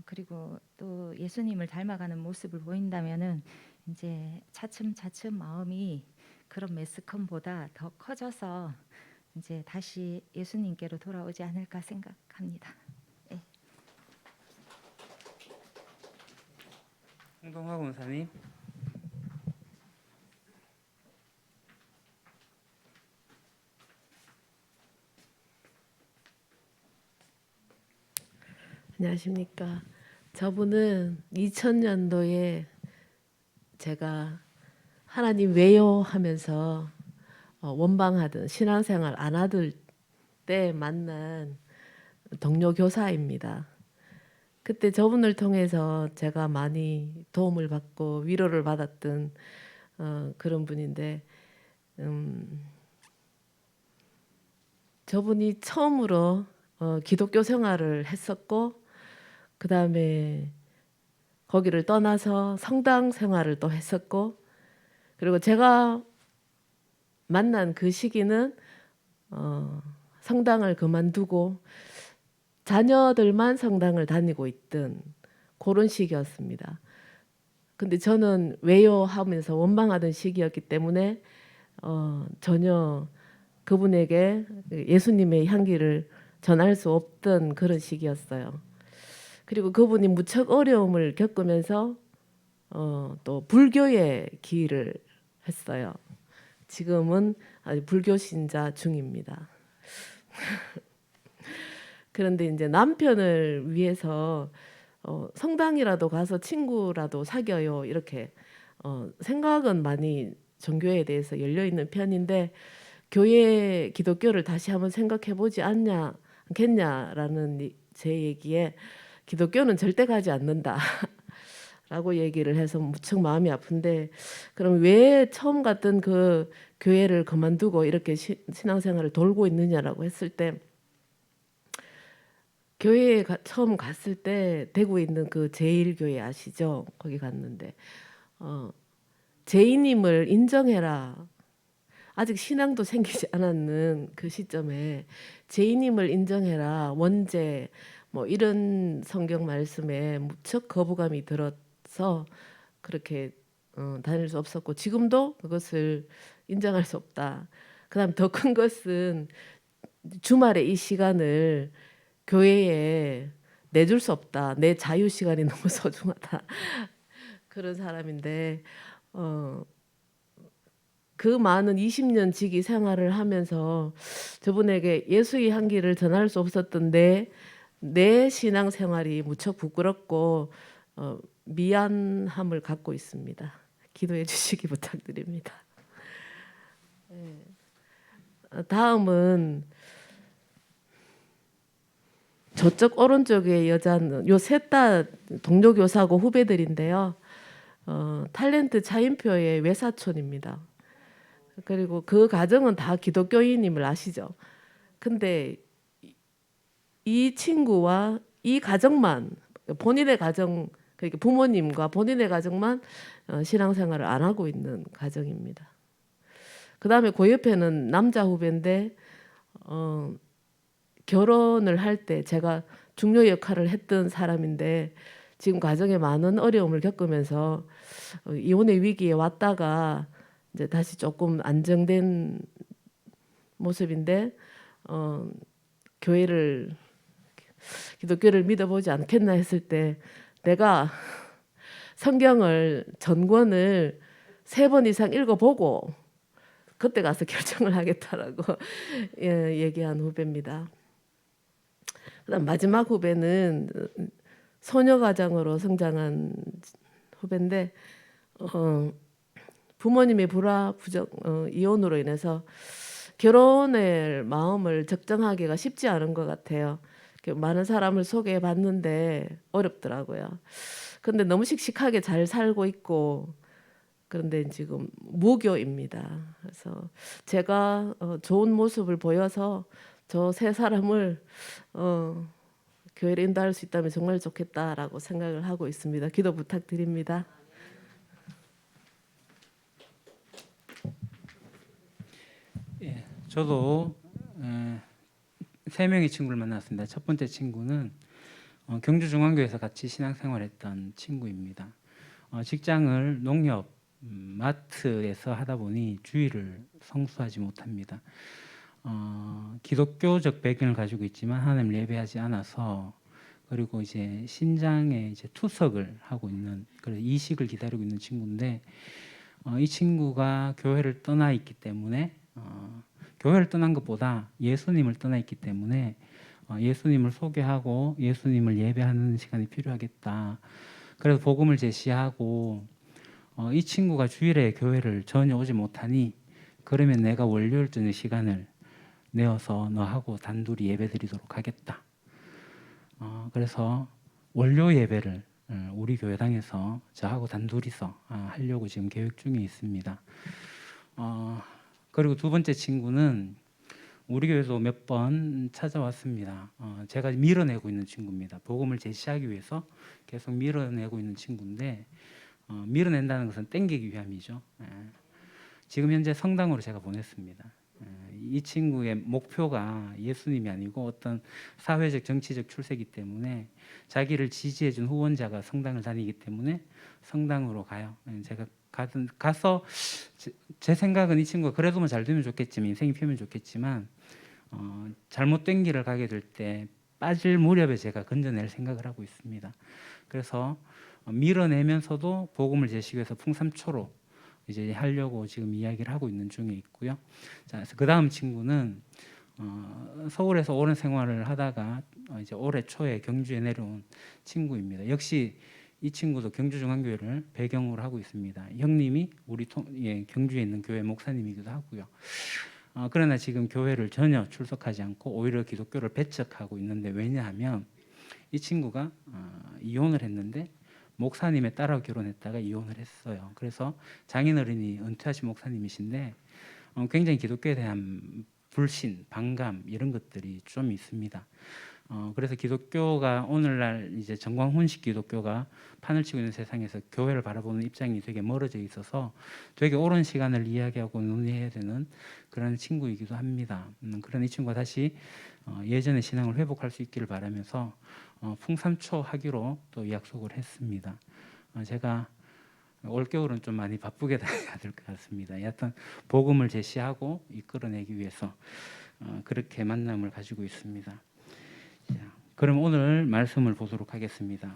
그리고 또 예수님을 닮아가는 모습을 보인다면은 이제 차츰차츰 마음이 그런 매스컴보다 더 커져서 이제 다시 예수님께로 돌아오지 않을까 생각합니다. 네. 홍동화 권사님. 안녕하십니까. 저분은 2000년도에 제가 하나님 왜요 하면서 원방하던 신앙생활 안 하던 때 만난 동료 교사입니다. 그때 저분을 통해서 제가 많이 도움을 받고 위로를 받았던 그런 분인데 저분이 처음으로 기독교 생활을 했었고 그 다음에 거기를 떠나서 성당 생활을 또 했었고, 그리고 제가 만난 그 시기는 성당을 그만두고 자녀들만 성당을 다니고 있던 그런 시기였습니다. 근데 저는 왜요 하면서 원망하던 시기였기 때문에 전혀 그분에게 예수님의 향기를 전할 수 없던 그런 시기였어요. 그리고 그분이 무척 어려움을 겪으면서 또 불교에 기일을 했어요. 지금은 아주 불교 신자 중입니다. 그런데 이제 남편을 위해서 성당이라도 가서 친구라도 사귀어요 이렇게 생각은 많이 종교에 대해서 열려 있는 편인데, 교회 기독교를 다시 한번 생각해 보지 않겠냐라는 제 얘기에 기독교는 절대 가지 않는다 라고 얘기를 해서 무척 마음이 아픈데, 그럼 왜 처음 갔던 그 교회를 그만두고 이렇게 신앙생활을 돌고 있느냐라고 했을 때, 교회에 처음 갔을 때 대구에 있는 그 제1교회 아시죠? 거기 갔는데 제이님을 인정해라. 아직 신앙도 생기지 않았는 그 시점에 제이님을 인정해라. 원죄 뭐 이런 성경 말씀에 무척 거부감이 들어서 그렇게 다닐 수 없었고, 지금도 그것을 인정할 수 없다. 그다음 더 큰 것은 주말에 이 시간을 교회에 내줄 수 없다. 내 자유 시간이 너무 소중하다. 그런 사람인데 그 많은 20년 직위 생활을 하면서 저분에게 예수의 향기를 전할 수 없었던 내 신앙 생활이 무척 부끄럽고 미안함을 갖고 있습니다. 기도해 주시기 부탁드립니다. 네. 다음은 저쪽 오른쪽에 여자는 요 셋 다 동료 교사고 후배들인데요. 탤런트 차인표의 외사촌입니다. 그리고 그 가정은 다 기독교인임을 아시죠? 근데 이 친구와 이 가정만, 본인의 가정, 그러니까 부모님과 본인의 가정만 신앙생활을 안 하고 있는 가정입니다. 그 다음에 그 옆에는 남자 후배인데 결혼을 할 때 제가 중요 역할을 했던 사람인데 지금 가정에 많은 어려움을 겪으면서 이혼의 위기에 왔다가 이제 다시 조금 안정된 모습인데 기독교를 믿어보지 않겠나 했을 때 내가 성경을 전권을 3번 이상 읽어보고 그때 가서 결정을 하겠다라고 얘기한 후배입니다. 그다음 마지막 후배는 소녀가장으로 성장한 후배인데 부모님의 이혼으로 인해서 결혼을 마음을 적정하기가 쉽지 않은 것 같아요. 많은 사람을 소개해 봤는데 어렵더라고요. 근데 너무 씩씩하게 잘 살고 있고 그런데 지금 무교입니다. 그래서 제가 좋은 모습을 보여서 저 세 사람을 교회를 인도할 수 있다면 정말 좋겠다라고 생각을 하고 있습니다. 기도 부탁드립니다. 예, 저도 세 명의 친구를 만났습니다. 첫 번째 친구는 경주중앙교회에서 같이 신앙생활했던 친구입니다. 직장을 농협 마트에서 하다 보니 주일을 성수하지 못합니다. 기독교적 배경을 가지고 있지만 하나님을 예배하지 않아서 그리고 이제 신장에 이제 투석을 하고 있는 그런 이식을 기다리고 있는 친구인데 이 친구가 교회를 떠나 있기 때문에 교회를 떠난 것보다 예수님을 떠나 있기 때문에 예수님을 소개하고 예수님을 예배하는 시간이 필요하겠다. 그래서 복음을 제시하고 이 친구가 주일에 교회를 전혀 오지 못하니 그러면 내가 월요일 저녁 시간을 내어서 너하고 단둘이 예배드리도록 하겠다. 그래서 월요 예배를 우리 교회당에서 저하고 단둘이서 하려고 지금 계획 중에 있습니다. 그리고 두 번째 친구는 우리 교회도 몇 번 찾아왔습니다. 제가 밀어내고 있는 친구입니다. 복음을 제시하기 위해서 계속 밀어내고 있는 친구인데 밀어낸다는 것은 땡기기 위함이죠. 지금 현재 성당으로 제가 보냈습니다. 이 친구의 목표가 예수님이 아니고 어떤 사회적 정치적 출세이기 때문에 자기를 지지해준 후원자가 성당을 다니기 때문에 성당으로 가요. 제가 가서 제 생각은 이 친구가 그래도만 잘 되면 좋겠지만 인생이 피면 좋겠지만 잘못된 길을 가게 될 때 빠질 무렵에 제가 건져낼 생각을 하고 있습니다. 그래서 밀어내면서도 복음을 제시하기 위해서 풍삼초로 이제 하려고 지금 이야기를 하고 있는 중에 있고요. 자, 그 다음 친구는 서울에서 오랜 생활을 하다가 이제 올해 초에 경주에 내려온 친구입니다. 역시 이 친구도 경주중앙교회를 배경으로 하고 있습니다. 형님이 우리 경주에 있는 교회 목사님이기도 하고요. 그러나 지금 교회를 전혀 출석하지 않고 오히려 기독교를 배척하고 있는데 왜냐하면 이 친구가 이혼을 했는데 목사님의 딸하고 결혼했다가 이혼을 했어요. 그래서 장인어른이 은퇴하신 목사님이신데 굉장히 기독교에 대한 불신, 반감 이런 것들이 좀 있습니다. 그래서 기독교가 오늘날 이제 정광훈식 기독교가 판을 치고 있는 세상에서 교회를 바라보는 입장이 되게 멀어져 있어서 되게 오랜 시간을 이야기하고 논의해야 되는 그런 친구이기도 합니다. 그런 이 친구가 다시 예전의 신앙을 회복할 수 있기를 바라면서 풍삼초 하기로 또 약속을 했습니다. 제가 올겨울은 좀 많이 바쁘게 다녀야 될 것 같습니다. 여하튼 복음을 제시하고 이끌어내기 위해서 그렇게 만남을 가지고 있습니다. 자, 그럼 오늘 말씀을 보도록 하겠습니다.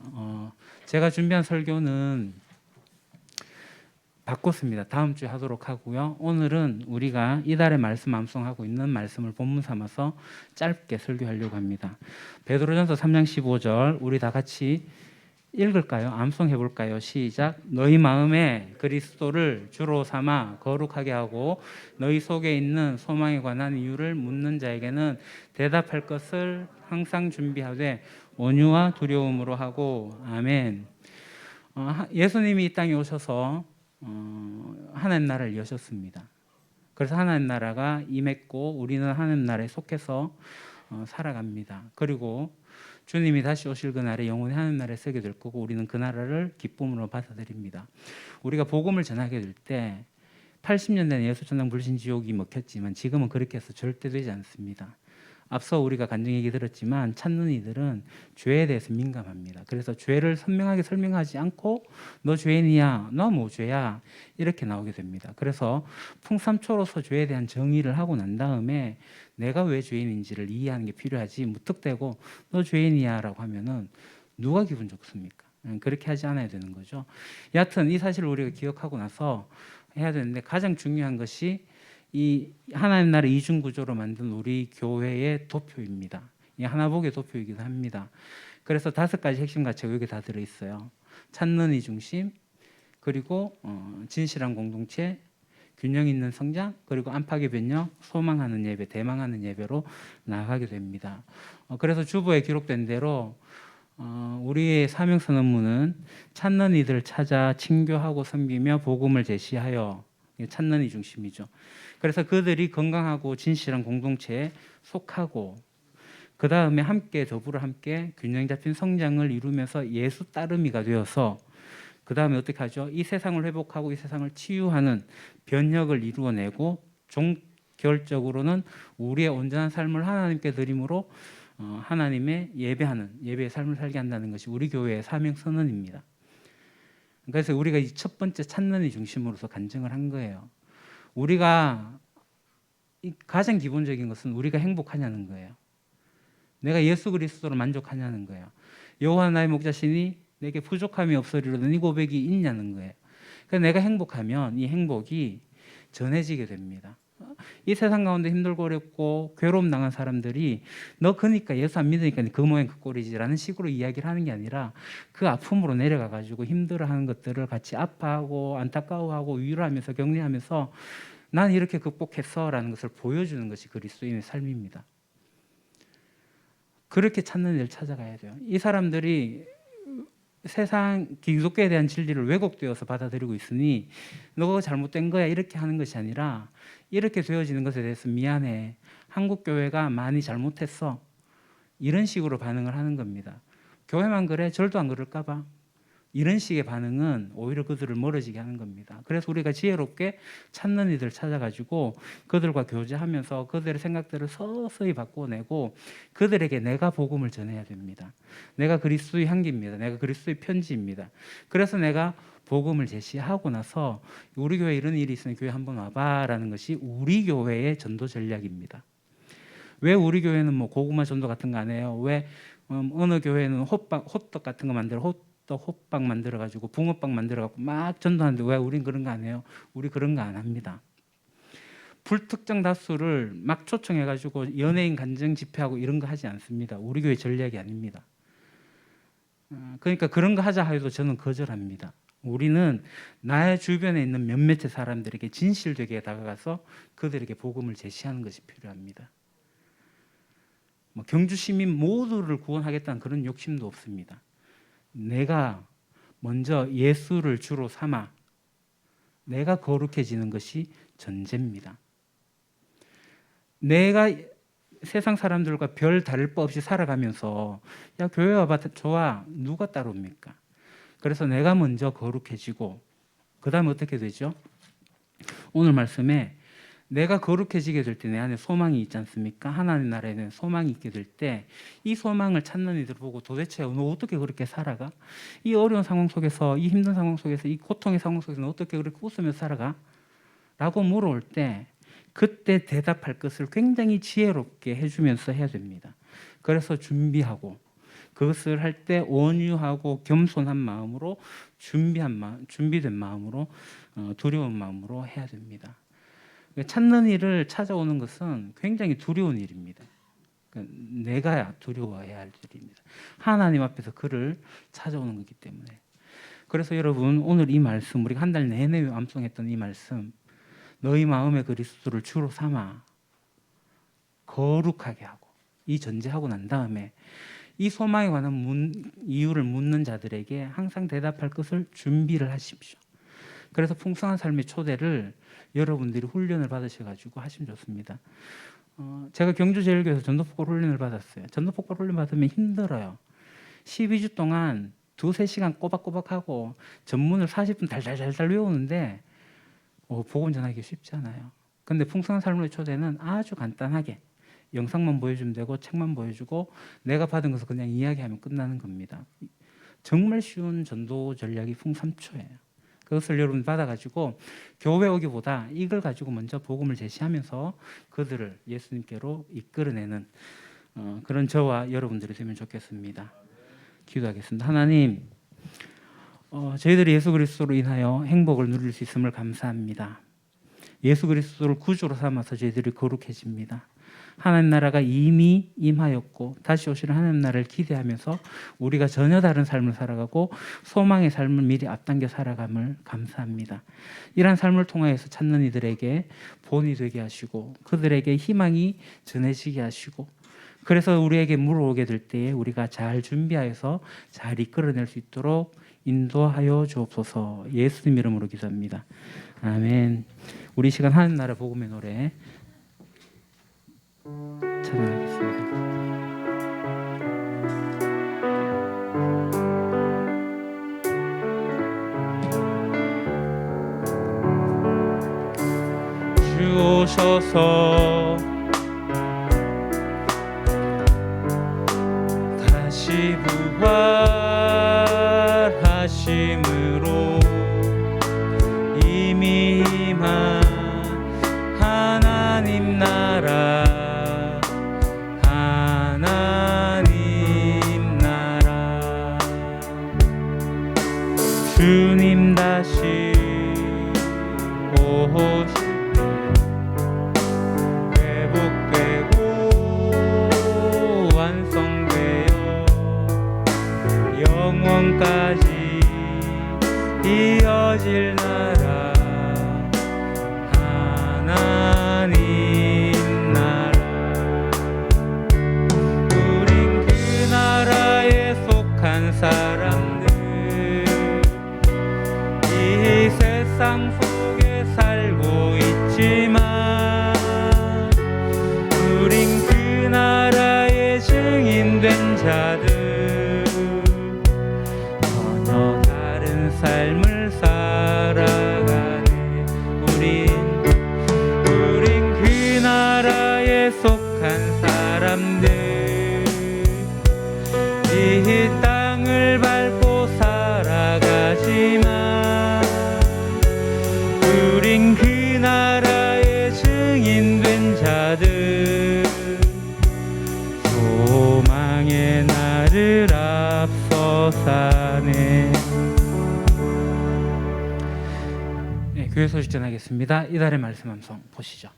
제가 준비한 설교는 바꿨습니다. 다음 주에 하도록 하고요. 오늘은 우리가 이달에 말씀 암송하고 있는 말씀을 본문 삼아서 짧게 설교하려고 합니다. 베드로전서 3장 15절 우리 다 같이 읽을까요? 암송해 볼까요? 시작. 너희 마음에 그리스도를 주로 삼아 거룩하게 하고 너희 속에 있는 소망에 관한 이유를 묻는 자에게는 대답할 것을 항상 준비하되 온유와 두려움으로 하고 아멘. 예수님이 이 땅에 오셔서 하나님 나라를 여셨습니다. 그래서 하나님 나라가 임했고 우리는 하나님 나라에 속해서 살아갑니다. 그리고 주님이 다시 오실 그날에 영원히 하나님 나라에 서게 될 거고 우리는 그 나라를 기쁨으로 받아들입니다. 우리가 복음을 전하게 될 때 80년대는 예수 천당 불신 지옥이 먹혔지만 지금은 그렇게 해서 절대 되지 않습니다. 앞서 우리가 간증 얘기 들었지만 찾는 이들은 죄에 대해서 민감합니다. 그래서 죄를 선명하게 설명하지 않고 너 죄인이야, 너 뭐 죄야 이렇게 나오게 됩니다. 그래서 풍삼초로서 죄에 대한 정의를 하고 난 다음에 내가 왜 죄인인지를 이해하는 게 필요하지 무턱대고 너 죄인이야 라고 하면은 누가 기분 좋습니까? 그렇게 하지 않아야 되는 거죠. 여하튼 이 사실을 우리가 기억하고 나서 해야 되는데 가장 중요한 것이 이 하나님 나라 이중 구조로 만든 우리 교회의 도표입니다. 이 하나복의 도표이기도 합니다. 그래서 5가지 핵심 가치가 여기 다 들어 있어요. 찾는 이 중심, 그리고 진실한 공동체, 균형 있는 성장, 그리고 안팎의 변형, 소망하는 예배, 대망하는 예배로 나아가게 됩니다. 그래서 주보에 기록된 대로 우리의 사명선 업무는 찾는 이들을 찾아 친교하고 섬기며 복음을 제시하여, 찾는 이 중심이죠. 그래서 그들이 건강하고 진실한 공동체에 속하고, 그 다음에 함께 더불어 함께 균형 잡힌 성장을 이루면서 예수 따름이가 되어서, 그 다음에 어떻게 하죠? 이 세상을 회복하고 이 세상을 치유하는 변혁을 이루어내고, 종결적으로는 우리의 온전한 삶을 하나님께 드림으로 하나님의 예배의 삶을 살게 한다는 것이 우리 교회의 사명 선언입니다. 그래서 우리가 이 첫 번째 찾는 이 중심으로서 간증을 한 거예요. 우리가 가장 기본적인 것은 우리가 행복하냐는 거예요. 내가 예수 그리스도로 만족하냐는 거예요. 여호와 나의 목자시니 내게 부족함이 없으리로는 이 고백이 있냐는 거예요. 그래서 내가 행복하면 이 행복이 전해지게 됩니다. 이 세상 가운데 힘들고 어렵고 괴로움 당한 사람들이 너 그러니까 예수 안 믿으니까 그 모양 그 꼴이지라는 식으로 이야기를 하는 게 아니라 그 아픔으로 내려가 가지고 힘들어하는 것들을 같이 아파하고 안타까워하고 위로하면서 격려하면서 난 이렇게 극복했어라는 것을 보여주는 것이 그리스도인의 삶입니다. 그렇게 찾는 일을 찾아가야 돼요. 이 사람들이 세상 기독교에 대한 진리를 왜곡되어서 받아들이고 있으니 너가 잘못된 거야 이렇게 하는 것이 아니라 이렇게 되어지는 것에 대해서 미안해, 한국 교회가 많이 잘못했어, 이런 식으로 반응을 하는 겁니다. 교회만 그래? 절도 안 그럴까 봐? 이런 식의 반응은 오히려 그들을 멀어지게 하는 겁니다. 그래서 우리가 지혜롭게 찾는 이들을 찾아가지고 그들과 교제하면서 그들의 생각들을 서서히 바꿔내고 그들에게 내가 복음을 전해야 됩니다. 내가 그리스도의 향기입니다. 내가 그리스도의 편지입니다. 그래서 내가 복음을 제시하고 나서 우리 교회에 이런 일이 있으면 교회 한번 와봐라는 것이 우리 교회의 전도 전략입니다. 왜 우리 교회는 뭐 고구마 전도 같은 거 안 해요? 왜 어느 교회는 호떡 같은 거 만들어 호빵 만들어가지고 붕어빵 만들어갖고 막 전도하는데 왜 우린 그런 거 안 해요? 우리 그런 거 안 합니다. 불특정 다수를 막 초청해가지고 연예인 간증 집회하고 이런 거 하지 않습니다. 우리 교회 전략이 아닙니다. 그러니까 그런 거 하자 해도 저는 거절합니다. 우리는 나의 주변에 있는 몇몇의 사람들에게 진실되게 다가가서 그들에게 복음을 제시하는 것이 필요합니다. 경주 시민 모두를 구원하겠다는 그런 욕심도 없습니다. 내가 먼저 예수를 주로 삼아 내가 거룩해지는 것이 전제입니다. 내가 세상 사람들과 별 다를 바 없이 살아가면서 야 교회 와봐 좋아 누가 따라옵니까? 그래서 내가 먼저 거룩해지고 그 다음에 어떻게 되죠? 오늘 말씀에 내가 거룩해지게 될 때 내 안에 소망이 있지 않습니까? 하나님 나라에 대한 소망이 있게 될 때 이 소망을 찾는 이들 보고 도대체 너 어떻게 그렇게 살아가? 이 어려운 상황 속에서 이 힘든 상황 속에서 이 고통의 상황 속에서 너 어떻게 그렇게 웃으면서 살아가? 라고 물어올 때 그때 대답할 것을 굉장히 지혜롭게 해주면서 해야 됩니다. 그래서 준비하고 그것을 할 때 온유하고 겸손한 마음으로 준비된 마음으로 두려운 마음으로 해야 됩니다. 찾는 일을 찾아오는 것은 굉장히 두려운 일입니다. 내가 두려워해야 할 일입니다. 하나님 앞에서 그를 찾아오는 거기 때문에. 그래서 여러분 오늘 이 말씀 우리가 한 달 내내 암송했던 이 말씀 너희 마음에 그리스도를 주로 삼아 거룩하게 하고 이 전제하고 난 다음에 이 소망에 관한 이유를 묻는 자들에게 항상 대답할 것을 준비를 하십시오. 그래서 풍성한 삶의 초대를 여러분들이 훈련을 받으셔가지고 하시면 좋습니다. 제가 경주제일교에서 전도폭발 훈련을 받았어요. 전도폭발 훈련 받으면 힘들어요. 12주 동안 2-3시간 꼬박꼬박하고 전문을 40분 달달달달 외우는데 복음 전하기 쉽지 않아요. 근데 풍성한 삶의 초대는 아주 간단하게 영상만 보여주면 되고 책만 보여주고 내가 받은 것을 그냥 이야기하면 끝나는 겁니다. 정말 쉬운 전도 전략이 풍삼초예요. 그것을 여러분 받아가지고 교회 오기보다 이걸 가지고 먼저 복음을 제시하면서 그들을 예수님께로 이끌어내는 그런 저와 여러분들이 되면 좋겠습니다. 기도하겠습니다. 하나님, 저희들이 예수 그리스도로 인하여 행복을 누릴 수 있음을 감사합니다. 예수 그리스도를 구주로 삼아서 저희들이 거룩해집니다. 하나님 나라가 이미 임하였고 다시 오시는 하나님 나라를 기대하면서 우리가 전혀 다른 삶을 살아가고 소망의 삶을 미리 앞당겨 살아감을 감사합니다. 이러한 삶을 통하여서 찾는 이들에게 본이 되게 하시고 그들에게 희망이 전해지게 하시고 그래서 우리에게 물어오게 될 때에 우리가 잘 준비하여서 잘 이끌어낼 수 있도록 인도하여 주옵소서. 예수님 이름으로 기도합니다. 아멘. 우리 시간 하나님 나라 복음의 노래 찬양하겠습니다. 주 오셔서 다시 부활하심으로 이미 임한 하나님 나라 하나님 나라 주님 다시 오실 회복되고 완성되어 영원까지 이어질 나라 하나님 나라 우린 그 나라에 속한 사람들 이 세상 속에 살고 있지만 우린 그 나라의 증인된 자들 전혀 다른 삶을 살아가네 우린 그 나라에 속한 사람들 이 땅을 밟고 살아가지만 우린 그 나라의 증인된 자들 소망의 나를 앞서 사네. 네, 교회 소식 전하겠습니다. 이달의 말씀 암송 보시죠.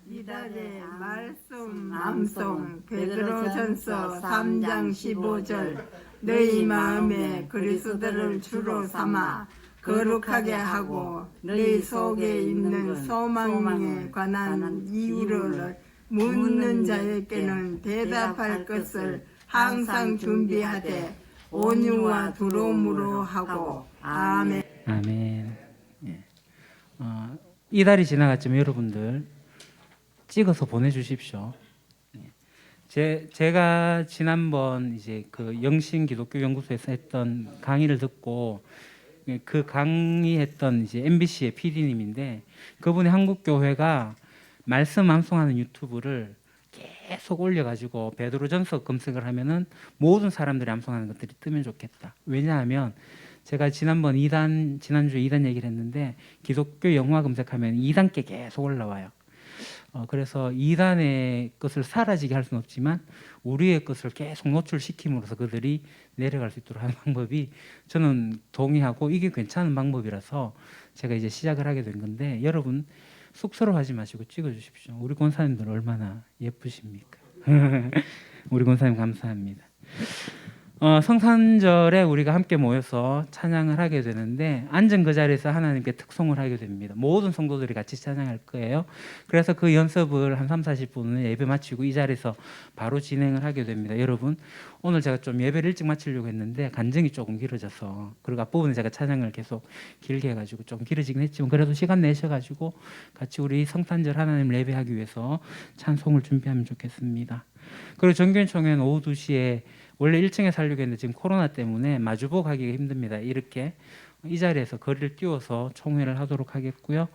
이달의 말씀 암송 베드로전서 3장 15절 너희 마음에 그리스도를 주로 삼아 거룩하게 하고 너희 속에 있는 소망에 관한 이유를 묻는 자에게는 대답할 것을 항상 준비하되 온유와 두려움으로 하고 아멘. 아멘. 예. 이달이 지나갔지만 여러분들 찍어서 보내주십시오. 제가 지난번 이제 그 영신 기독교 연구소에서 했던 강의를 듣고 그 강의했던 이제 MBC의 PD님인데 그분이 한국 교회가 말씀 암송하는 유튜브를 계속 올려가지고 베드로전서 검색을 하면은 모든 사람들이 암송하는 것들이 뜨면 좋겠다. 왜냐하면 제가 지난주에 2단 얘기를 했는데 기독교 영화 검색하면 2단께 계속 올라와요. 그래서 2단의 것을 사라지게 할 수는 없지만 우리의 것을 계속 노출시킴으로써 그들이 내려갈 수 있도록 하는 방법이 저는 동의하고 이게 괜찮은 방법이라서 제가 이제 시작을 하게 된 건데 여러분 쑥스러워하지 마시고 찍어주십시오. 우리 권사님들 얼마나 예쁘십니까? 우리 권사님 감사합니다. 성탄절에 우리가 함께 모여서 찬양을 하게 되는데 앉은 그 자리에서 하나님께 특송을 하게 됩니다. 모든 성도들이 같이 찬양할 거예요. 그래서 그 연습을 한 30-40분은 예배 마치고 이 자리에서 바로 진행을 하게 됩니다. 여러분 오늘 제가 좀 예배를 일찍 마치려고 했는데 간증이 조금 길어져서 그리고 앞부분에 제가 찬양을 계속 길게 해가지고 좀 길어지긴 했지만 그래도 시간 내셔가지고 같이 우리 성탄절 하나님을 예배하기 위해서 찬송을 준비하면 좋겠습니다. 그리고 정교인 총회는 오후 2시에 원래 1층에 살려고 했는데 지금 코로나 때문에 마주보고 가기가 힘듭니다. 이렇게 이 자리에서 거리를 띄워서 총회를 하도록 하겠고요.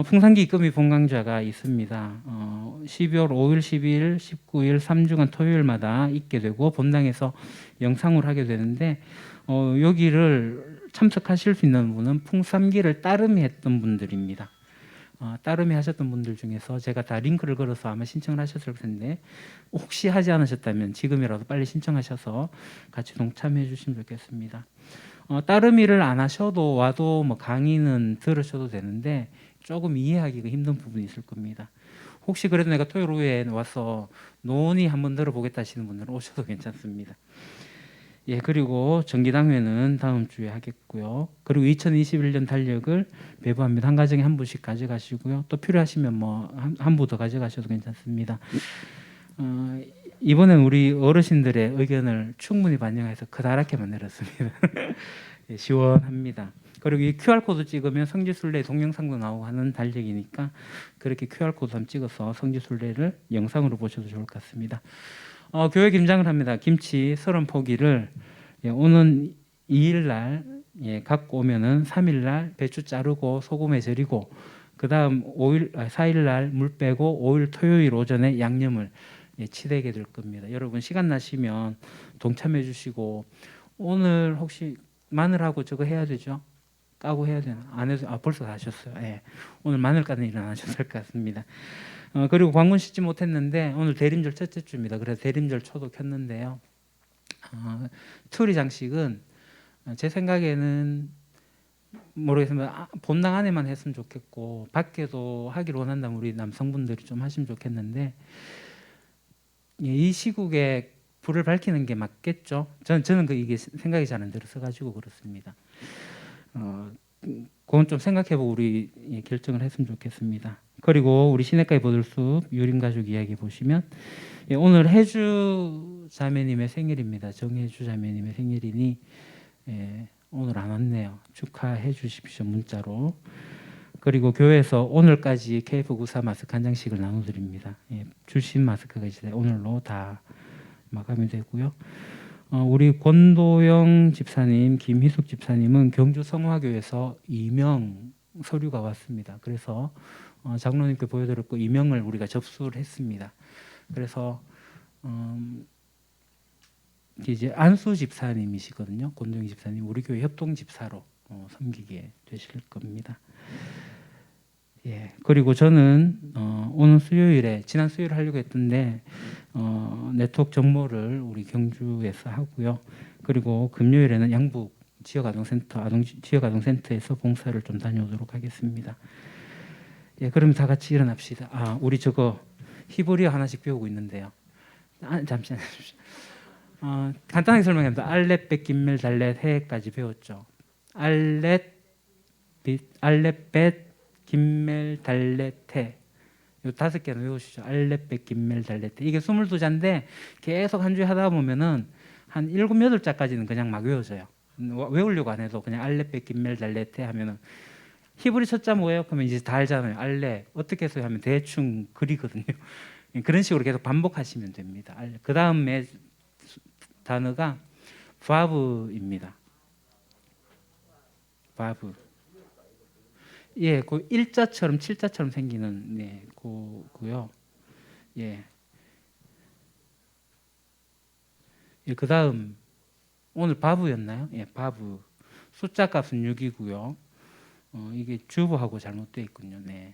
풍산기 입금이 본강좌가 있습니다. 12월 5일, 12일, 19일 3주간 토요일마다 있게 되고 본당에서 영상으로 하게 되는데 여기를 참석하실 수 있는 분은 풍산기를 따름이 했던 분들입니다. 따름이 하셨던 분들 중에서 제가 다 링크를 걸어서 아마 신청을 하셨을 텐데 혹시 하지 않으셨다면 지금이라도 빨리 신청하셔서 같이 동참해 주시면 좋겠습니다. 따름이를 안 하셔도 와도 뭐 강의는 들으셔도 되는데 조금 이해하기가 힘든 부분이 있을 겁니다. 혹시 그래도 내가 토요일 오후에 와서 논의 한번 들어보겠다 하시는 분들은 오셔도 괜찮습니다. 예, 그리고 정기당회는 다음 주에 하겠고요. 그리고 2021년 달력을 배부합니다. 한 가정에 한 분씩 가져가시고요. 또 필요하시면 뭐 한 분 더 가져가셔도 괜찮습니다. 이번엔 우리 어르신들의 의견을 충분히 반영해서 크다랗게 만들었습니다. 예, 시원합니다. 그리고 이 QR코드 찍으면 성지순례 동영상도 나오고 하는 달력이니까 그렇게 QR코드 한번 찍어서 성지순례를 영상으로 보셔도 좋을 것 같습니다. 교회 김장을 합니다. 김치 30포기를 오는 2일날 갖고 오면은 3일날 배추 자르고 소금에 절이고 그 다음 4일날 물 빼고 5일 토요일 오전에 양념을 치대게 될 겁니다. 여러분 시간 나시면 동참해 주시고 오늘 혹시 마늘하고 저거 해야 되죠? 까고 해야 되나? 안 해도 벌써 다 하셨어요. 예. 오늘 마늘 까는 일은 안 하셔도 될 것 같습니다. 그리고 광군 씻지 못했는데 오늘 대림절 첫째 주입니다. 그래서 대림절 초도 켰는데요. 트리 장식은 제 생각에는 모르겠습니다. 본당 안에만 했으면 좋겠고 밖에도 하기를 원한다면 우리 남성분들이 좀 하시면 좋겠는데 이 시국에 불을 밝히는 게 맞겠죠. 저는 이게 생각이 잘 안 들어서 가지고 그렇습니다. 그건 좀 생각해보고 우리 결정을 했으면 좋겠습니다. 그리고 우리 시내가의 보들숲 유림가족 이야기 보시면 오늘 해주 자매님의 생일입니다. 정혜주 자매님의 생일이니 오늘 안 왔네요. 축하해 주십시오 문자로. 그리고 교회에서 오늘까지 KF94 마스크 한 장씩을 나눠드립니다. 출신 마스크가 이제 오늘로 다 마감이 되고요. 우리 권도영 집사님, 김희숙 집사님은 경주 성화교에서 이명 서류가 왔습니다. 그래서 장로님께 보여드렸고 이명을 우리가 접수를 했습니다. 그래서 이제 안수 집사님이시거든요. 권도영 집사님 우리 교회 협동 집사로 섬기게 되실 겁니다. 예, 그리고 저는 오늘 수요일에 지난 수요일 하려고 했던데 네트워크 정모를 우리 경주에서 하고요. 그리고 금요일에는 양북 지역아동센터 지역아동센터에서 봉사를 좀 다녀오도록 하겠습니다. 예, 그럼 다 같이 일어납시다. 우리 저거 히브리어 하나씩 배우고 있는데요. 잠시만요. 간단하게 설명합니다. 알렛, 벳, 김멜, 달렛, 해까지 배웠죠. 알렛, 벳, 김멜, 달렛, 해. 요 5개는 외우시죠. 알렛, 벳, 김멜, 달렛, 해. 이게 22자인데 계속 한 주에 하다 보면은 한 7, 8자까지는 그냥 막 외워져요. 외우려고 안 해도 그냥 알렛, 벳, 김멜, 달렛, 해 하면은 히브리 첫자 뭐예요? 그러면 이제 다 알잖아요. 알렛 어떻게 해서 하면 대충 그리거든요. 그런 식으로 계속 반복하시면 됩니다. 그 다음에 단어가 바브입니다. 바브. 예, 그 일자처럼 칠자처럼 생기는 그고요. 예. 예, 그 다음 오늘 바브였나요? 예, 바브. 숫자 값은 6이고요. 이게 주부하고 잘못되어 있군요. 네.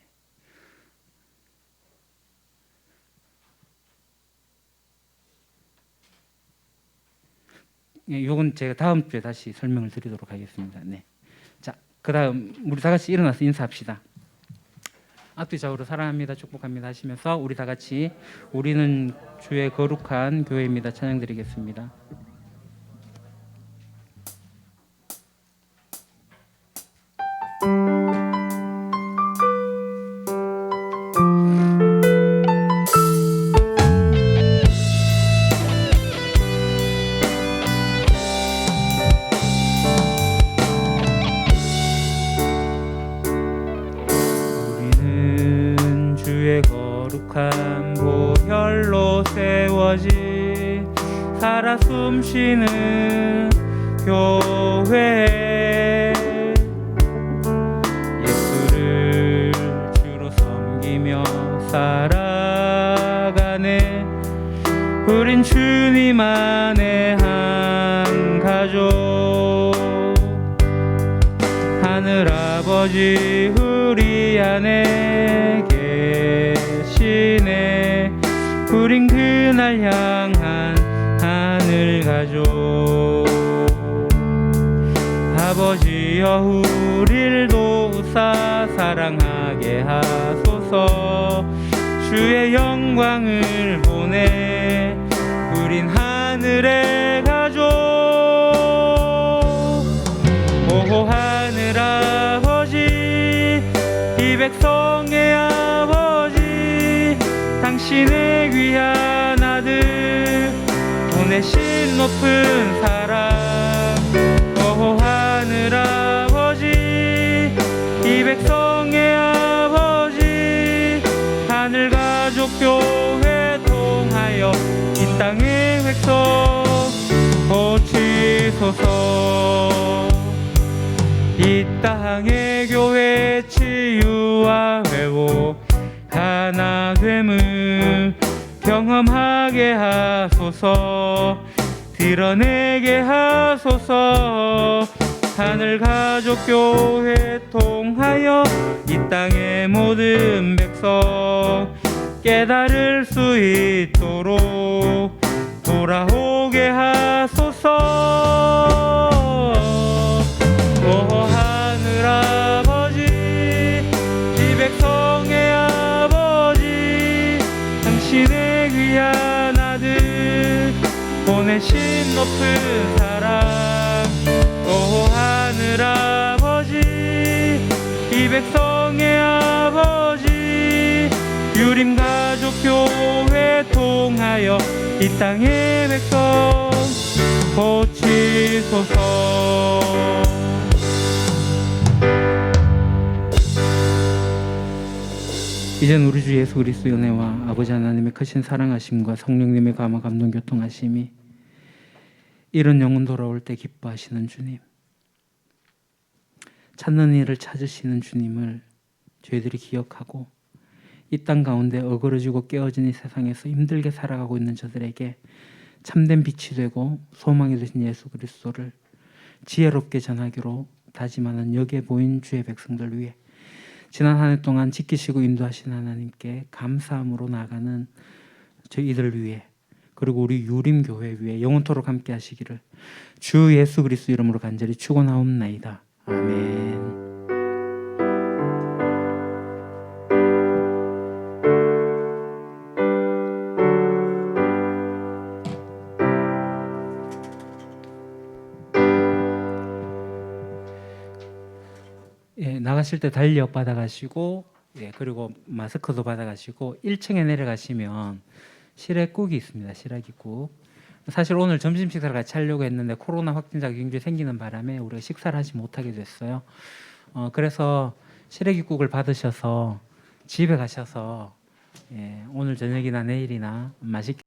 예, 요건 제가 다음 주에 다시 설명을 드리도록 하겠습니다. 네. 자, 그다음 우리 다 같이 일어나서 인사합시다. 앞뒤 좌우로 사랑합니다, 축복합니다 하시면서 우리 다 같이 우리는 주의 거룩한 교회입니다 찬양 드리겠습니다. 보혈로 세워진 살아 숨쉬는 교회 예수를 주로 섬기며 살아가네 우린 주님 안에 한 가족 하늘아버지 우리 안에 계시네 우린 그날 향한 하늘 가족 아버지여 우릴 도우사 사랑하게 하소서 주의 영광을 보내 우린 하늘의 가족. 오 하늘 아버지, 이 백성의 아버지, 당신의 귀한 아들 보내신 높은 사랑. 오 하늘 아버지, 이 백성의 아버지, 하늘 가족 교회 통하여 이 땅의 백성 고치소서. 이 땅의 교회 치유와 회복 하나됨을 경험하게 하소서. 드러내게 하소서. 하늘 가족 교회 통하여 이 땅의 모든 백성 깨달을 수 있도록 돌아오게 하소서. 오 하늘 아버지, 이 백성의 아버지, 당신의 귀한 아들 보내신 높은 사랑. 오 하늘 아버지, 이 백성의 아버지, 유림 가족 교회 통하여 이 땅의 백성 고치소서. 이젠 우리 주 예수 그리스도의 은혜와 아버지 하나님의 크신 사랑하심과 성령님의 감화 감동 교통하심이 이런 영혼 돌아올 때 기뻐하시는 주님, 찾는 이를 찾으시는 주님을 저희들이 기억하고 이 땅 가운데 어그러지고 깨어진 이 세상에서 힘들게 살아가고 있는 저들에게 참된 빛이 되고 소망이 되신 예수 그리스도를 지혜롭게 전하기로 다짐하는 역에 보인 주의 백성들 위해 지난 한 해 동안 지키시고 인도하신 하나님께 감사함으로 나아가는 저희들 위해, 그리고 우리 유림교회 위에 영원토록 함께 하시기를 주 예수 그리스도 이름으로 간절히 축원하옵나이다. 아멘. 예, 나가실 때 달력 받아가시고, 예, 그리고 마스크도 받아가시고 1층에 내려가시면 시래국이 있습니다. 시래기국. 사실 오늘 점심 식사를 같이 하려고 했는데 코로나 확진자가 굉장히 생기는 바람에 우리가 식사를 하지 못하게 됐어요. 그래서 시래기국을 받으셔서 집에 가셔서, 예, 오늘 저녁이나 내일이나 맛있게